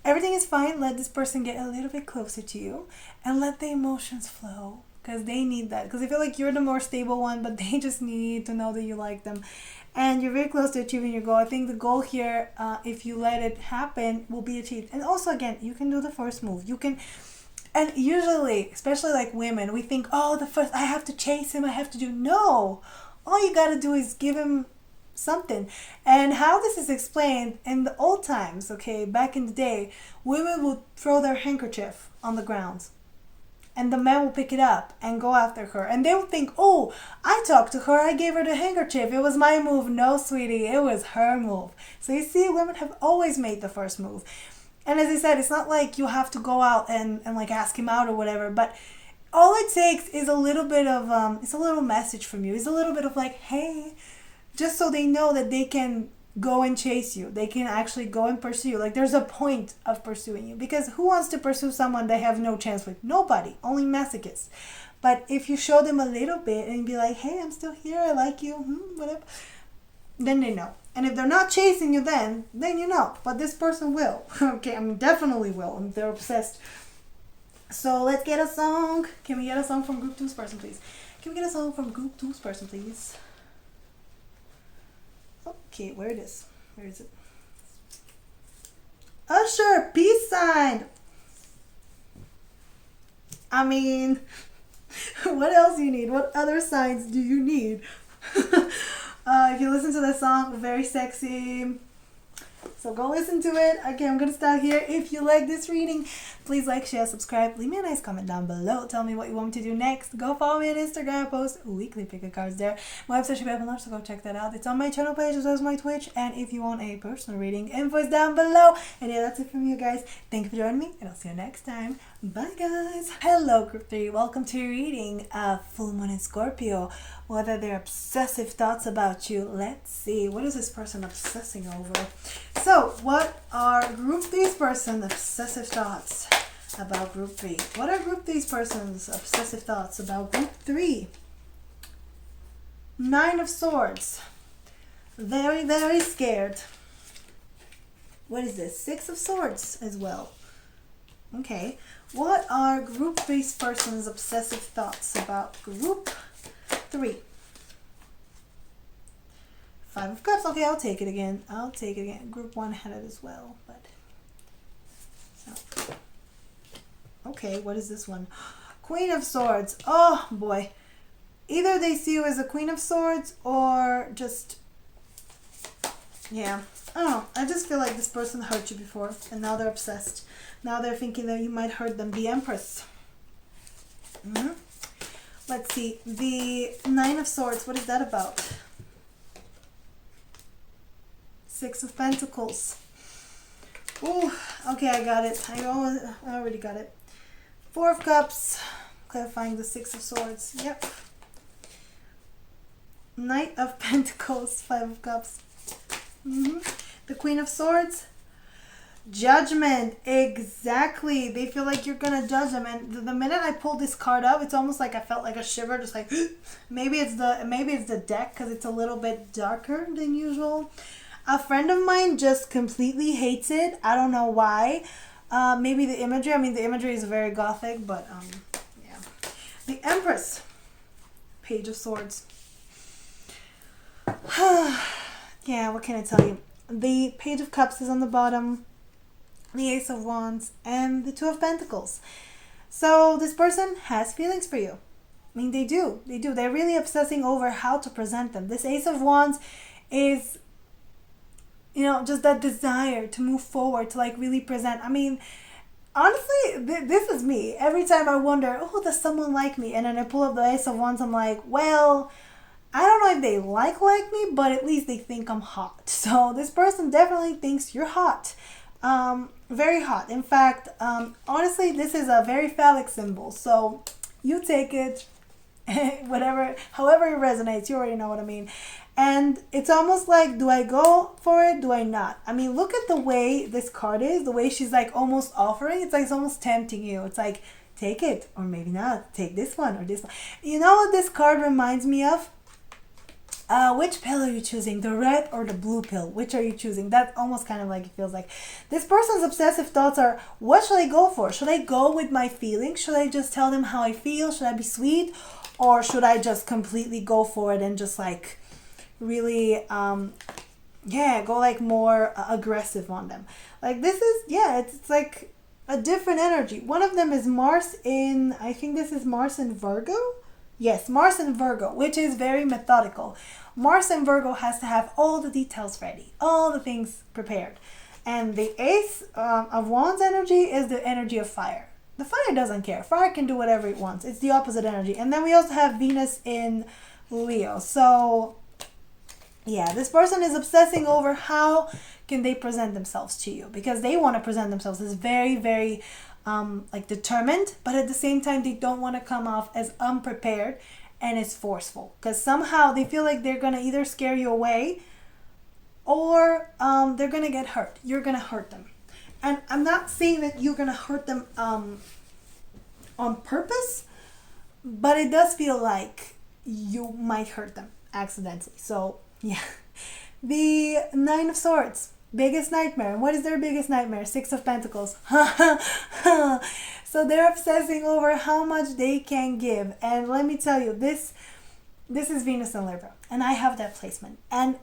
Everything is fine. Let this person get a little bit closer to you and let the emotions flow. Because they need that. Because I feel like you're the more stable one, but they just need to know that you like them. And you're very close to achieving your goal. I think the goal here, if you let it happen, will be achieved. And also, again, you can do the first move. You can, and usually, especially like women, we think, oh, the first, I have to chase him, I have to do. No. All you got to do is give him something. And how this is explained, in the old times, okay, back in the day, women would throw their handkerchief on the ground. And the man will pick it up and go after her. And they will think, oh, I talked to her. I gave her the handkerchief. It was my move. No, sweetie, it was her move. So you see, women have always made the first move. And as I said, it's not like you have to go out and like ask him out or whatever. But all it takes is a little bit of, it's a little message from you. It's a little bit of like, hey, just so they know that they can go and chase you. They can actually go and pursue you. Like there's a point of pursuing you, because who wants to pursue someone they have no chance with? Nobody, only masochists. But if you show them a little bit and be like, hey, I'm still here, I like you, whatever, then they know. And if they're not chasing you, then you know. But this person will. Okay, I mean, definitely will. And they're obsessed. So let's get a song. Can we get a song from group 2's person, please? Can we get a song from group 2's person, please? Okay, where it is? Where is it? Usher, peace sign. I mean, what else do you need? What other signs do you need? If you listen to the song, very sexy. So go listen to it. Okay, I'm going to start here. If you like this reading, please like, share, subscribe. Leave me a nice comment down below. Tell me what you want me to do next. Go follow me on Instagram. I post weekly pick a cards there. My website should be up and so go check that out. It's on my channel page as well as my Twitch. And if you want a personal reading, info is down below. And yeah, that's it from you guys. Thank you for joining me, and I'll see you next time. Bye, guys. Hello, Group 3. Welcome to your reading of Full Moon in Scorpio. Whether they're obsessive thoughts about you. Let's see. What is this person obsessing over? So, what are Group 3's person's obsessive thoughts about Group 3? What are Group 3's person's obsessive thoughts about Group 3? 9 of Swords. Very, very scared. What is this? 6 of Swords as well. Okay. What are Group 3's person's obsessive thoughts about Group 3? 5 of Cups. Okay, I'll take it again. I'll take it again. Group 1 had it as well, but so. Okay, what is this one? Queen of Swords. Oh boy. Either they see you as a Queen of Swords or just, yeah, I don't know. I just feel like this person hurt you before and now they're obsessed. Now they're thinking that you might hurt them. The Empress. Let's see. The 9 of Swords. What is that about? 6 of Pentacles. Ooh, okay, I got it. I already got it. 4 of Cups. Clarifying the 6 of Swords. Yep. Knight of Pentacles. 5 of Cups. The Queen of Swords. Judgment. Exactly. They feel like you're gonna judge them, and the minute I pulled this card up, it's almost like I felt like a shiver, just like maybe it's the deck because it's a little bit darker than usual. A friend of mine just completely hates it. I don't know why. Maybe the imagery. I mean, the imagery is very gothic, but yeah. The Empress. Page of Swords. Yeah, what can I tell you? The Page of Cups is on the bottom. the Ace of Wands, and the Two of Pentacles. So this person has feelings for you. I mean, they do. They do. They're really obsessing over how to present them. This Ace of Wands is, you know, just that desire to move forward, to like really present. I mean, honestly, this is me. Every time I wonder, oh, does someone like me? And then I pull up the Ace of Wands, I'm like, well, I don't know if they like me, but at least they think I'm hot. So this person definitely thinks you're hot. Very hot. In fact, honestly, this is a very phallic symbol. So you take it, whatever, however it resonates. You already know what I mean. And it's almost like, do I go for it? Do I not? I mean, look at the way this card is, the way she's like almost offering. It's like it's almost tempting you. It's like, take it, or maybe not. Take this one or this one. You know what this card reminds me of? Which pill are you choosing? The red or the blue pill? Which are you choosing? That's almost kind of like it feels like. This person's obsessive thoughts are, what should I go for? Should I go with my feelings? Should I just tell them how I feel? Should I be sweet? Or should I just completely go for it and just like really, go like more aggressive on them? Like this is, it's like a different energy. One of them is Mars in, I think this is Mars in Virgo. Yes, Mars in Virgo, which is very methodical. Mars in Virgo has to have all the details ready, all the things prepared. And the Ace of Wands energy is the energy of fire. The fire doesn't care. Fire can do whatever it wants. It's the opposite energy. And then we also have Venus in Leo. So, yeah, this person is obsessing over how can they present themselves to you, because they want to present themselves as very, very like determined, but at the same time they don't want to come off as unprepared and as forceful, because somehow they feel like they're going to either scare you away or they're going to get hurt. You're going to hurt them. And I'm not saying that you're going to hurt them on purpose, but it does feel like you might hurt them accidentally. So yeah. The Nine of Swords, biggest nightmare. What is their biggest nightmare? Six of Pentacles. So they're obsessing over how much they can give. And let me tell you, this is Venus and Libra. And I have that placement. And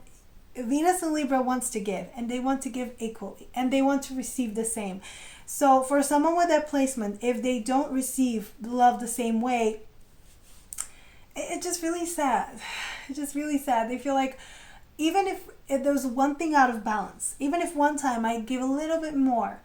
Venus and Libra wants to give. And they want to give equally. And they want to receive the same. So for someone with that placement, if they don't receive love the same way, it's just really sad. It's just really sad. They feel like, even if there's one thing out of balance, even if one time I give a little bit more,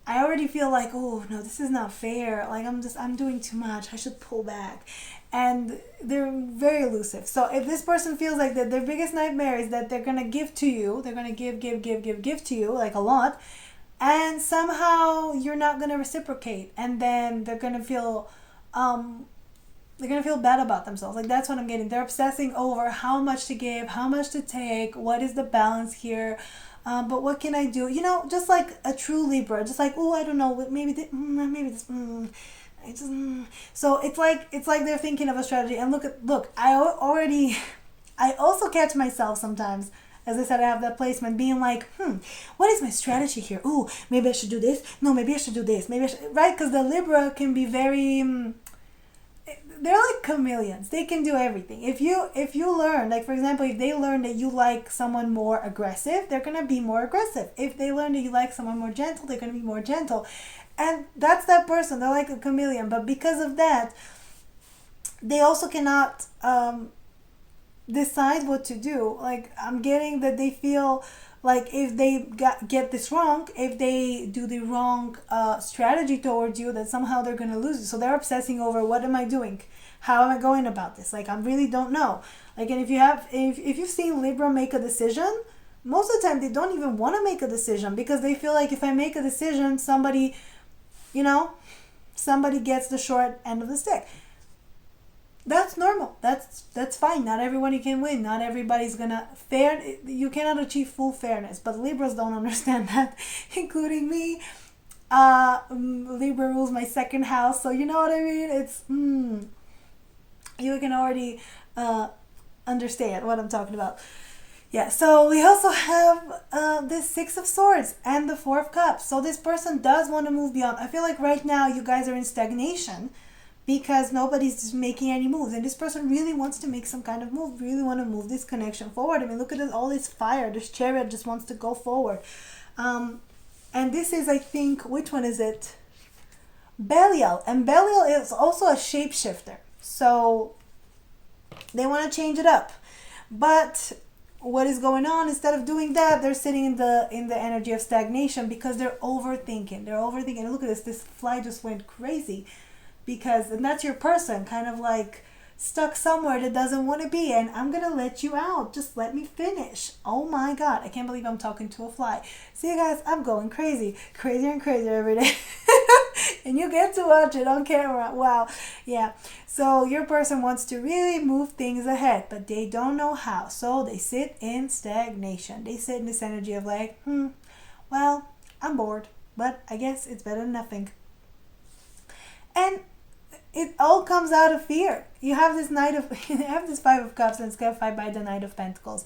I already feel like, oh no, this is not fair. Like I'm doing too much. I should pull back. And they're very elusive. So if this person feels like that, their biggest nightmare is that they're gonna give to you. They're gonna give to you, like a lot, and somehow you're not gonna reciprocate, and then they're gonna feel bad about themselves. Like that's what I'm getting. They're obsessing over how much to give, how much to take, what is the balance here, but what can I do? You know, just like a true Libra, just like, oh, I don't know, maybe this. So it's like they're thinking of a strategy. And look, I also catch myself sometimes. As I said, I have that placement being like, what is my strategy here? Ooh, maybe I should do this. No, maybe I should do this. Maybe I should, right? Because the Libra can be very. They're like chameleons. They can do everything. If you learn, like for example, if they learn that you like someone more aggressive, they're gonna be more aggressive. If they learn that you like someone more gentle, they're gonna be more gentle. And that's that person. They're like a chameleon. But because of that, they also cannot decide what to do. Like I'm getting that they feel like if they get this wrong, if they do the wrong strategy towards you, that somehow they're going to lose you. So they're obsessing over, what am I doing? How am I going about this? Like I really don't know. Like, and if you've seen Libra make a decision, most of the time they don't even want to make a decision, because they feel like if I make a decision, somebody gets the short end of the stick. That's normal. That's fine. Not everybody can win. Not everybody's gonna you cannot achieve full fairness. But Libras don't understand that, including me. Libra rules my second house, so you know what I mean. It's you can already understand what I'm talking about. Yeah. So we also have this Six of Swords and the Four of Cups. So this person does want to move beyond. I feel like right now you guys are in stagnation, because nobody's making any moves, and this person really wants to make some kind of move, really want to move this connection forward. I mean, look at this, all this fire. This Chariot just wants to go forward. And this is, I think, which one is it? Belial. And Belial is also a shapeshifter. So they want to change it up. But what is going on, instead of doing that, they're sitting in the energy of stagnation because they're overthinking. Look at this fly just went crazy, because, and that's your person, kind of like stuck somewhere that doesn't want to be, and I'm gonna let you out, just let me finish. Oh my god, I can't believe I'm talking to a fly. See you guys, I'm going crazier and crazier every day. And you get to watch it on camera. Wow. Yeah. So your person wants to really move things ahead, but they don't know how. So they sit in stagnation. They sit in this energy of like, well, I'm bored, but I guess it's better than nothing. And it all comes out of fear. You have this you have this Five of Cups, and it's clarified by the Knight of Pentacles.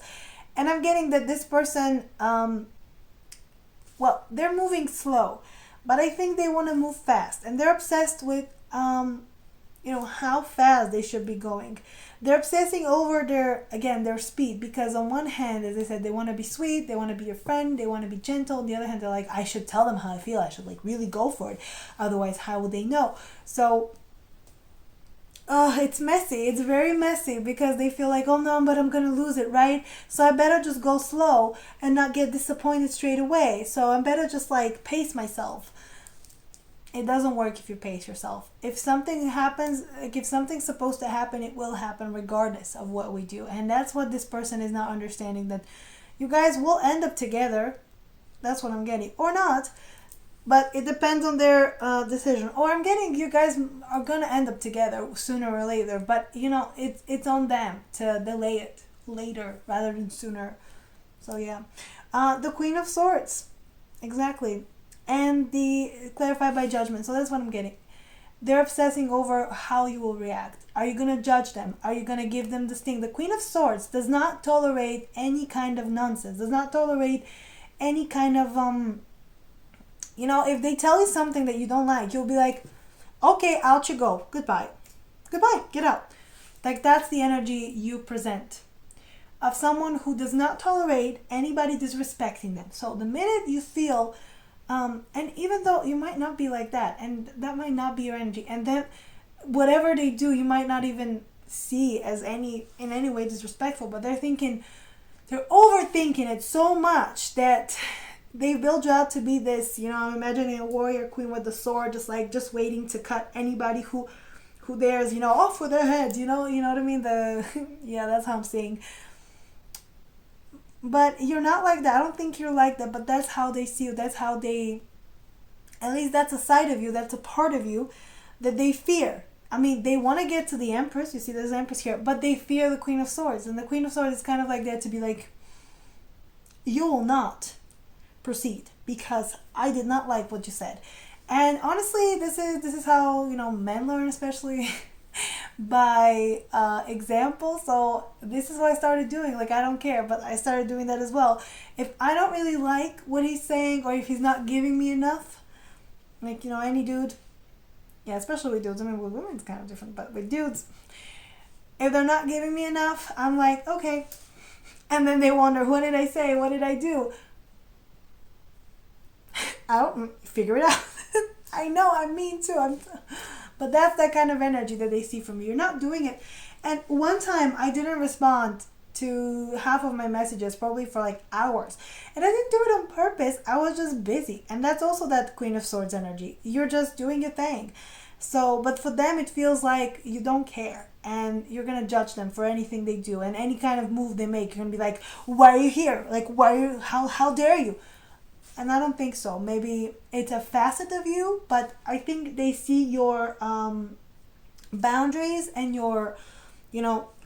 And I'm getting that this person, well, they're moving slow, but I think they want to move fast, and they're obsessed with, how fast they should be going. They're obsessing over their speed, because on one hand, as I said, they want to be sweet, they want to be your friend, they want to be gentle. On the other hand, they're like, I should tell them how I feel. I should like really go for it. Otherwise, how would they know? So, it's messy. It's very messy, because they feel like, oh no, but I'm going to lose it, right? So I better just go slow and not get disappointed straight away. So I better just like pace myself. It doesn't work if you pace yourself. If something happens, like if something's supposed to happen, it will happen regardless of what we do. And that's what this person is not understanding, that you guys will end up together. That's what I'm getting. Or not. But it depends on their decision. Or I'm getting you guys are going to end up together sooner or later. But, it's on them to delay it later rather than sooner. So, yeah. The Queen of Swords. Exactly. And the clarified by judgment. So that's what I'm getting. They're obsessing over how you will react. Are you going to judge them? Are you going to give them this thing? The Queen of Swords does not tolerate any kind of nonsense. Does not tolerate any kind of, if they tell you something that you don't like, you'll be like, okay, out you go. Goodbye. Goodbye. Get out. Like, that's the energy you present of someone who does not tolerate anybody disrespecting them. So the minute you feel... and even though you might not be like that, and that might not be your energy, and then whatever they do, you might not even see as in any way disrespectful, but they're overthinking it so much that they build you out to be this, I'm imagining a warrior queen with the sword, just waiting to cut anybody who dares, off with their heads, you know what I mean? Yeah, that's how I'm seeing. But you're not like that. I don't think you're like that, but that's how they see you. That's how at least that's a side of you, that's a part of you that they fear. I mean, they want to get to the Empress. You see, there's an Empress here, but they fear the Queen of Swords. And the Queen of Swords is kind of like there to be like, you will not proceed because I did not like what you said. And honestly, this is how, men learn, especially by example. So this is what I started doing. Like, I don't care, but I started doing that as well. If I don't really like what he's saying, or if he's not giving me enough, like, any dude, yeah, especially with dudes. I mean, with women it's kind of different, but with dudes, if they're not giving me enough, I'm like, okay. And then they wonder, what did I say? What did I do? I don't figure it out. I know, I'm mean too. But that's that kind of energy that they see from you. You're not doing it. And one time I didn't respond to half of my messages, probably for like hours. And I didn't do it on purpose. I was just busy. And that's also that Queen of Swords energy. You're just doing your thing. So, but for them, it feels like you don't care. And you're going to judge them for anything they do. And any kind of move they make, you're going to be like, why are you here? Like, how dare you? And I don't think so. Maybe it's a facet of you, but I think they see your boundaries and your,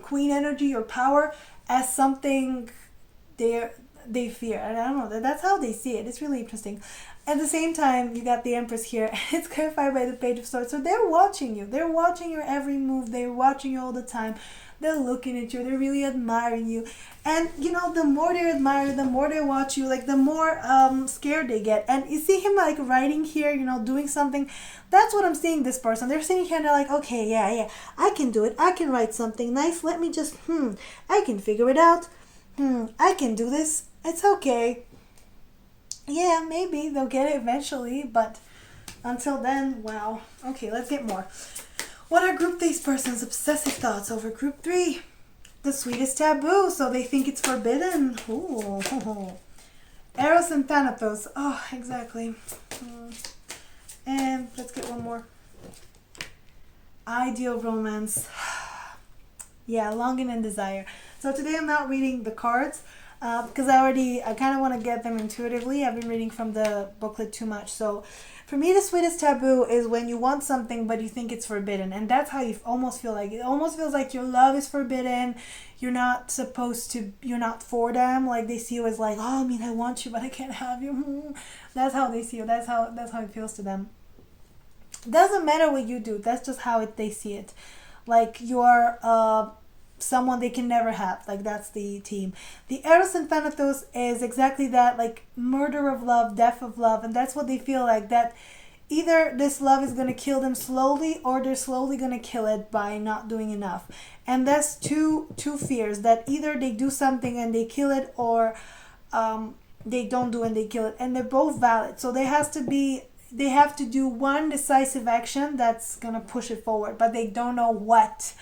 queen energy, your power, as something they fear. And I don't know, that's how they see it. It's really interesting. At the same time, you got the Empress here. It's clarified by the Page of Swords. So they're watching you. They're watching your every move. They're watching you all the time. They're looking at you. They're really admiring you. And, the more they admire you, the more they watch you, like, the more scared they get. And you see him, like, writing here, doing something. That's what I'm seeing this person. They're sitting here and they're like, okay, yeah, I can do it. I can write something nice. Let me just, I can figure it out. I can do this. It's okay. Yeah, maybe they'll get it eventually, but until then, wow. Okay, let's get more. What are group three's person's obsessive thoughts over group three? The sweetest taboo, so they think it's forbidden. Ooh. Eros and Thanatos. Oh, exactly. And let's get one more. Ideal romance. Yeah, longing and desire. So today I'm not reading the cards because I kind of want to get them intuitively. I've been reading from the booklet too much. So for me, the sweetest taboo is when you want something but you think it's forbidden. And that's how you almost feel like. It almost feels like your love is forbidden. You're not supposed to, you're not for them. Like they see you as like, oh, I mean, I want you, but I can't have you. That's how they see you. That's how it feels to them. Doesn't matter what you do. That's just how they see it. Like you're someone they can never have. Like that's the team. The Eros and Thanatos is exactly that, like murder of love, death of love, and that's what they feel like, that either this love is going to kill them slowly or they're slowly going to kill it by not doing enough. And that's two fears, that either they do something and they kill it, or they don't do and they kill it, and they're both valid. So they have to do one decisive action that's going to push it forward, but they don't know what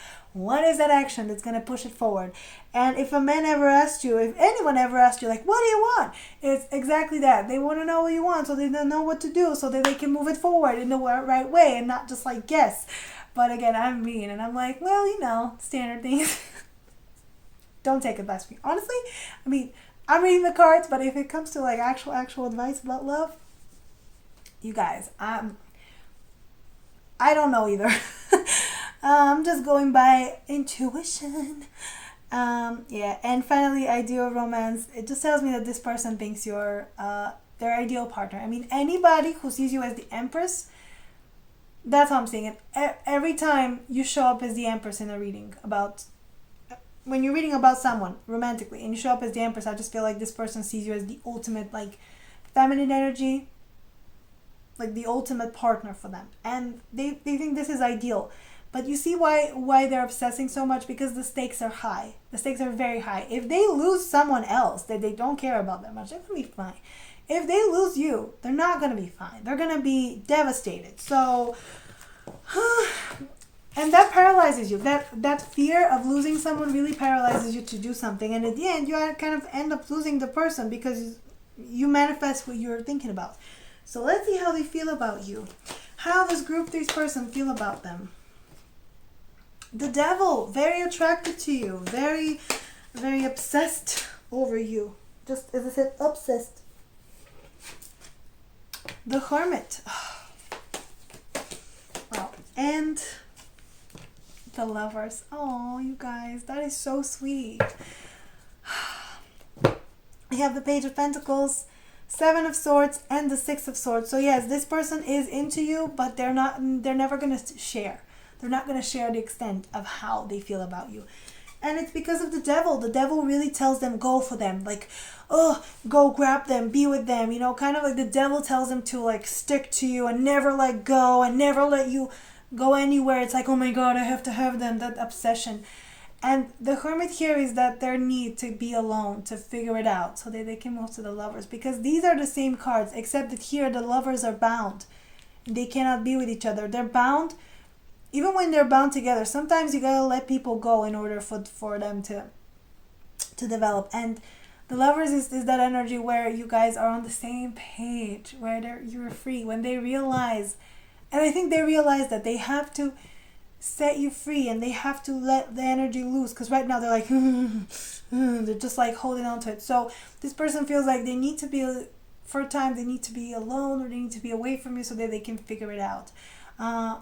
is that action that's going to push it forward. And if a man ever asked you, if anyone ever asked you, like, what do you want? It's exactly that. They want to know what you want so they don't know what to do, so that they can move it forward in the right way and not just like guess. But again, I'm mean and I'm like, well, standard things. Don't take advice from me. Honestly, I mean, I'm reading the cards, but if it comes to like actual advice about love, you guys, I don't know either. I'm just going by intuition. Yeah, and finally, ideal romance. It just tells me that this person thinks you're their ideal partner. I mean, anybody who sees you as the Empress, that's how I'm seeing it. Every time you show up as the Empress in a reading when you're reading about someone romantically and you show up as the Empress, I just feel like this person sees you as the ultimate, like, feminine energy, like the ultimate partner for them. And they think this is ideal. But you see why they're obsessing so much? Because the stakes are high. The stakes are very high. If they lose someone else that they don't care about that much, they're going to be fine. If they lose you, they're not going to be fine. They're going to be devastated. So, and that paralyzes you. That fear of losing someone really paralyzes you to do something. And at the end, you kind of end up losing the person because you manifest what you're thinking about. So let's see how they feel about you. How does group 3's person feel about them? The Devil, very attracted to you, very, very obsessed over you. Just as I said, obsessed. The Hermit. Wow. And the Lovers. Oh, you guys, that is so sweet. We have the Page of Pentacles, Seven of Swords, and the Six of Swords. So yes, this person is into you, but they're never going to share. They're not going to share the extent of how they feel about you. And it's because of the Devil. The Devil really tells them, go for them. Like, oh, go grab them, be with them. Kind of like the Devil tells them to like stick to you and never let go and never let you go anywhere. It's like, oh my God, I have to have them. That obsession. And the Hermit here is that their need to be alone, to figure it out so that they can move to the Lovers. Because these are the same cards, except that here the Lovers are bound. They cannot be with each other. They're bound. Even when they're bound together, sometimes you gotta let people go in order for them to develop. And the Lovers is that energy where you guys are on the same page, where you're free. When they realize, and I think they realize that they have to set you free and they have to let the energy loose. Because right now they're like, they're just like holding on to it. So this person feels like they need to be, for a time, they need to be alone or they need to be away from you so that they can figure it out.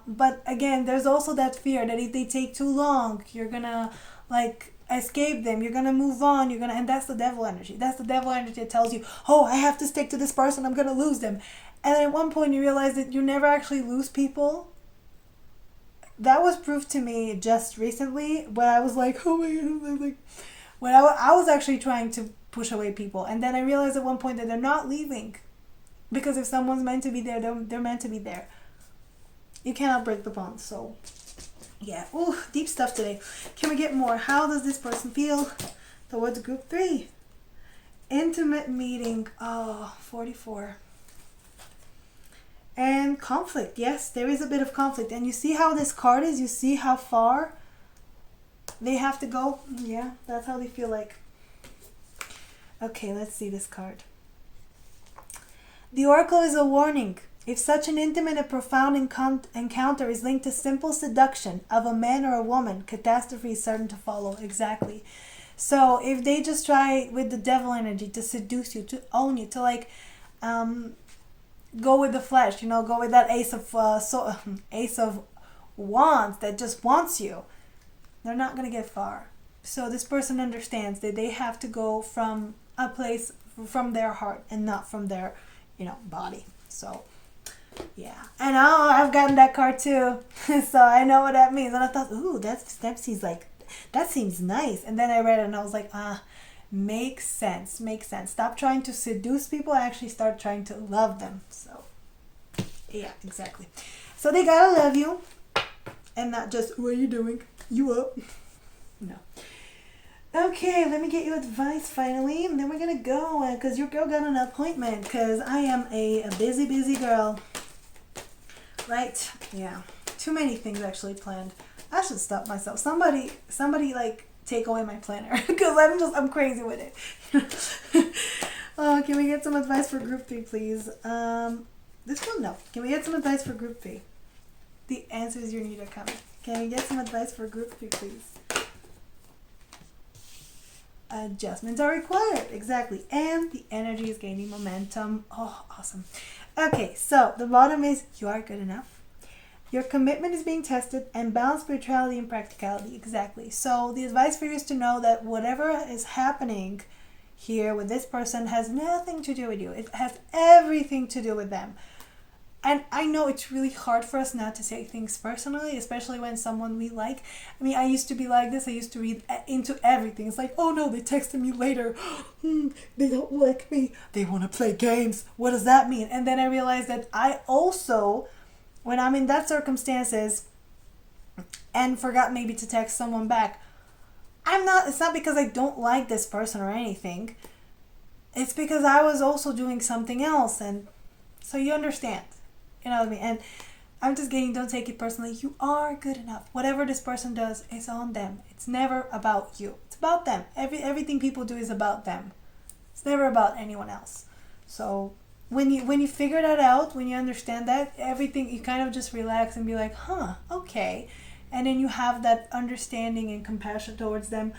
But again, there's also that fear that if they take too long, you're gonna like escape them, you're gonna move on, and that's the Devil energy. That's the Devil energy that tells you, oh, I have to stick to this person, I'm gonna lose them. And then at one point you realize that you never actually lose people. That was proved to me just recently when I was like, oh my God, like when I was actually trying to push away people, and then I realized at one point that they're not leaving, because if someone's meant to be there, they're meant to be there. You cannot break the bond. So yeah, ooh, deep stuff today. Can we get more? How does this person feel towards group 3? Intimate meeting. Oh, 44. And conflict. Yes, there is a bit of conflict. And you see how this card is? You see how far they have to go? Yeah, that's how they feel like. Okay, let's see this card. The Oracle is a warning. If such an intimate and profound encounter is linked to simple seduction of a man or a woman, catastrophe is certain to follow. Exactly. So if they just try with the devil energy to seduce you, to own you, to like go with the flesh, you know, go with that ace of wands that just wants you, they're not going to get far. So this person understands that they have to go from a place from their heart and not from their, body. So yeah, and I've gotten that card too, so I know what that means. And I thought, ooh, that seems nice. And then I read it and I was like, makes sense. Stop trying to seduce people and actually start trying to love them. So yeah, exactly. So they gotta love you and not just, what are you doing? You up? No. Okay, let me get you advice finally, and then we're gonna go, because your girl got an appointment, because I am a busy girl. Right? Yeah. Too many things actually planned. I should stop myself. Somebody like take away my planner, because I'm crazy with it. Oh, can we get some advice for group 3, please? This one, no. Can we get some advice for group 3? The answers you need are coming. Can we get some advice for group 3, please? Adjustments are required. Exactly. And the energy is gaining momentum. Oh, awesome. Okay, so the bottom is you are good enough. Your commitment is being tested, and balance spirituality and practicality. Exactly. So the advice for you is to know that whatever is happening here with this person has nothing to do with you. It has everything to do with them. And I know it's really hard for us not to take things personally, especially when someone we like. I mean, I used to be like this. I used to read into everything. It's like, oh no, they texted me later. They don't like me. They want to play games. What does that mean? And then I realized that I also, when I'm in that circumstances and forgot maybe to text someone back, it's not because I don't like this person or anything. It's because I was also doing something else. And so you understand. You know what I mean? And I'm just don't take it personally. You are good enough. Whatever this person does is on them. It's never about you. It's about them. Everything people do is about them. It's never about anyone else. So when you figure that out, when you understand that, everything, you kind of just relax and be like, okay. And then you have that understanding and compassion towards them.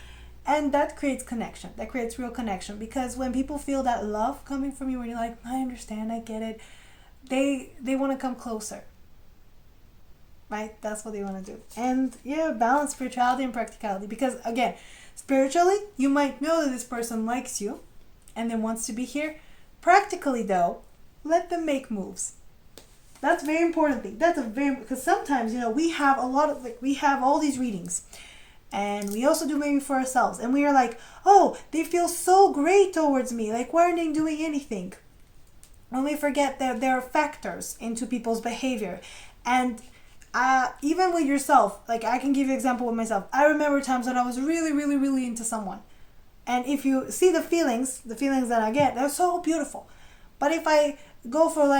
And that creates connection. That creates real connection. Because when people feel that love coming from you, when you're like, I understand, I get it, they want to come closer. Right? That's what they want to do. And yeah, balance spirituality and practicality. Because again, spiritually, you might know that this person likes you and then wants to be here. Practically though, let them make moves. That's a very important thing. Because sometimes, we have we have all these readings. And we also do maybe for ourselves. And we are like, oh, they feel so great towards me. Like, why aren't they doing anything? When we forget that there are factors into people's behavior. And even with yourself, like I can give you an example with myself. I remember times when I was really, really, really into someone. And if you see the feelings that I get, they're so beautiful. But if I go for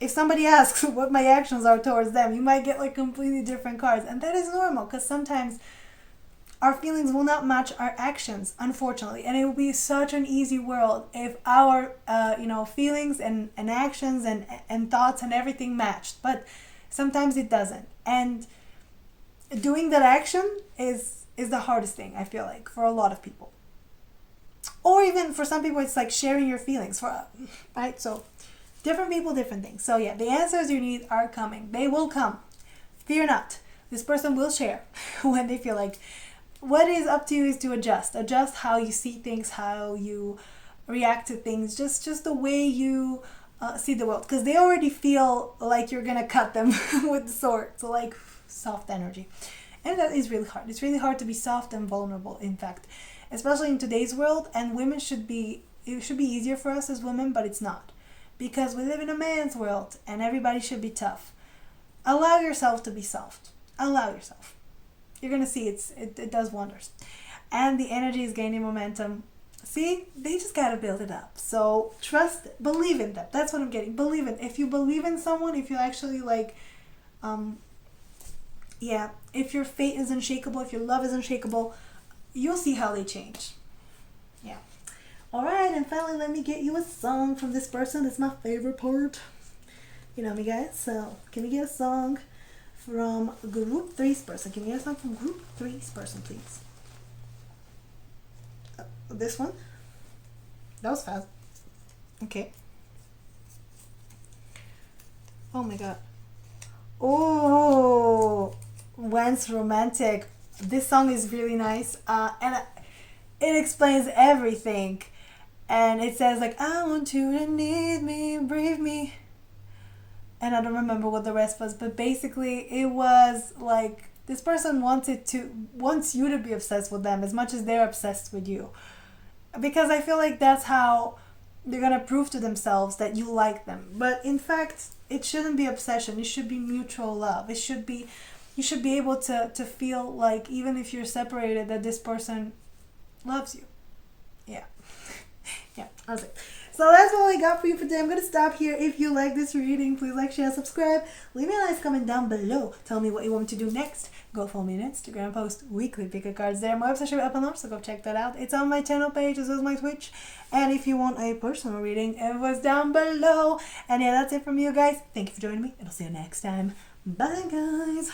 if somebody asks what my actions are towards them, you might get like completely different cards. And that is normal, because sometimes our feelings will not match our actions, unfortunately. And it will be such an easy world if our feelings and actions and thoughts and everything matched. But sometimes it doesn't. And doing that action is the hardest thing, I feel like, for a lot of people. Or even for some people, it's like sharing your feelings, right? So different people, different things. So yeah, the answers you need are coming. They will come. Fear not. This person will share when they feel like. What is up to you is to adjust how you see things, how you react to things, just the way you see the world, because they already feel like you're gonna cut them with the sword. So like soft energy, and that is really hard. It's really hard to be soft and vulnerable, in fact, especially in today's world. And it should be easier for us as women, but it's not, because we live in a man's world and everybody should be tough. Allow yourself to be soft. Allow yourself. You're going to see it does wonders. And the energy is gaining momentum. See, they just gotta build it up. So trust, believe in them. That's what I'm getting. Believe in. If you believe in someone, if you actually like, yeah, if your fate is unshakable, if your love is unshakable, you'll see how they change. Yeah. All right, and finally, let me get you a song from this person. It's my favorite part. You know me, guys. So can we get a song from Group 3's person? Can we get a song from Group 3's person, please? This one? That was fast. Okay. Oh my god. Oh, When's Romantic. This song is really nice. And it explains everything. And it says like, I want you to need me, breathe me. And I don't remember what the rest was, but basically it was like this person wants you to be obsessed with them as much as they're obsessed with you. Because I feel like that's how they're gonna prove to themselves that you like them. But in fact, it shouldn't be obsession. It should be mutual love. You should be able to feel like even if you're separated, that this person loves you. Yeah. Yeah, that's it. So that's all I got for you for today. I'm going to stop here. If you like this reading, please like, share, subscribe. Leave me a nice comment down below. Tell me what you want me to do next. Go follow me on Instagram. Post weekly pick a cards there. My website should be up and up, so go check that out. It's on my channel page as well as my Twitch. And if you want a personal reading, it was down below. And yeah, that's it from you guys. Thank you for joining me, and I'll see you next time. Bye, guys.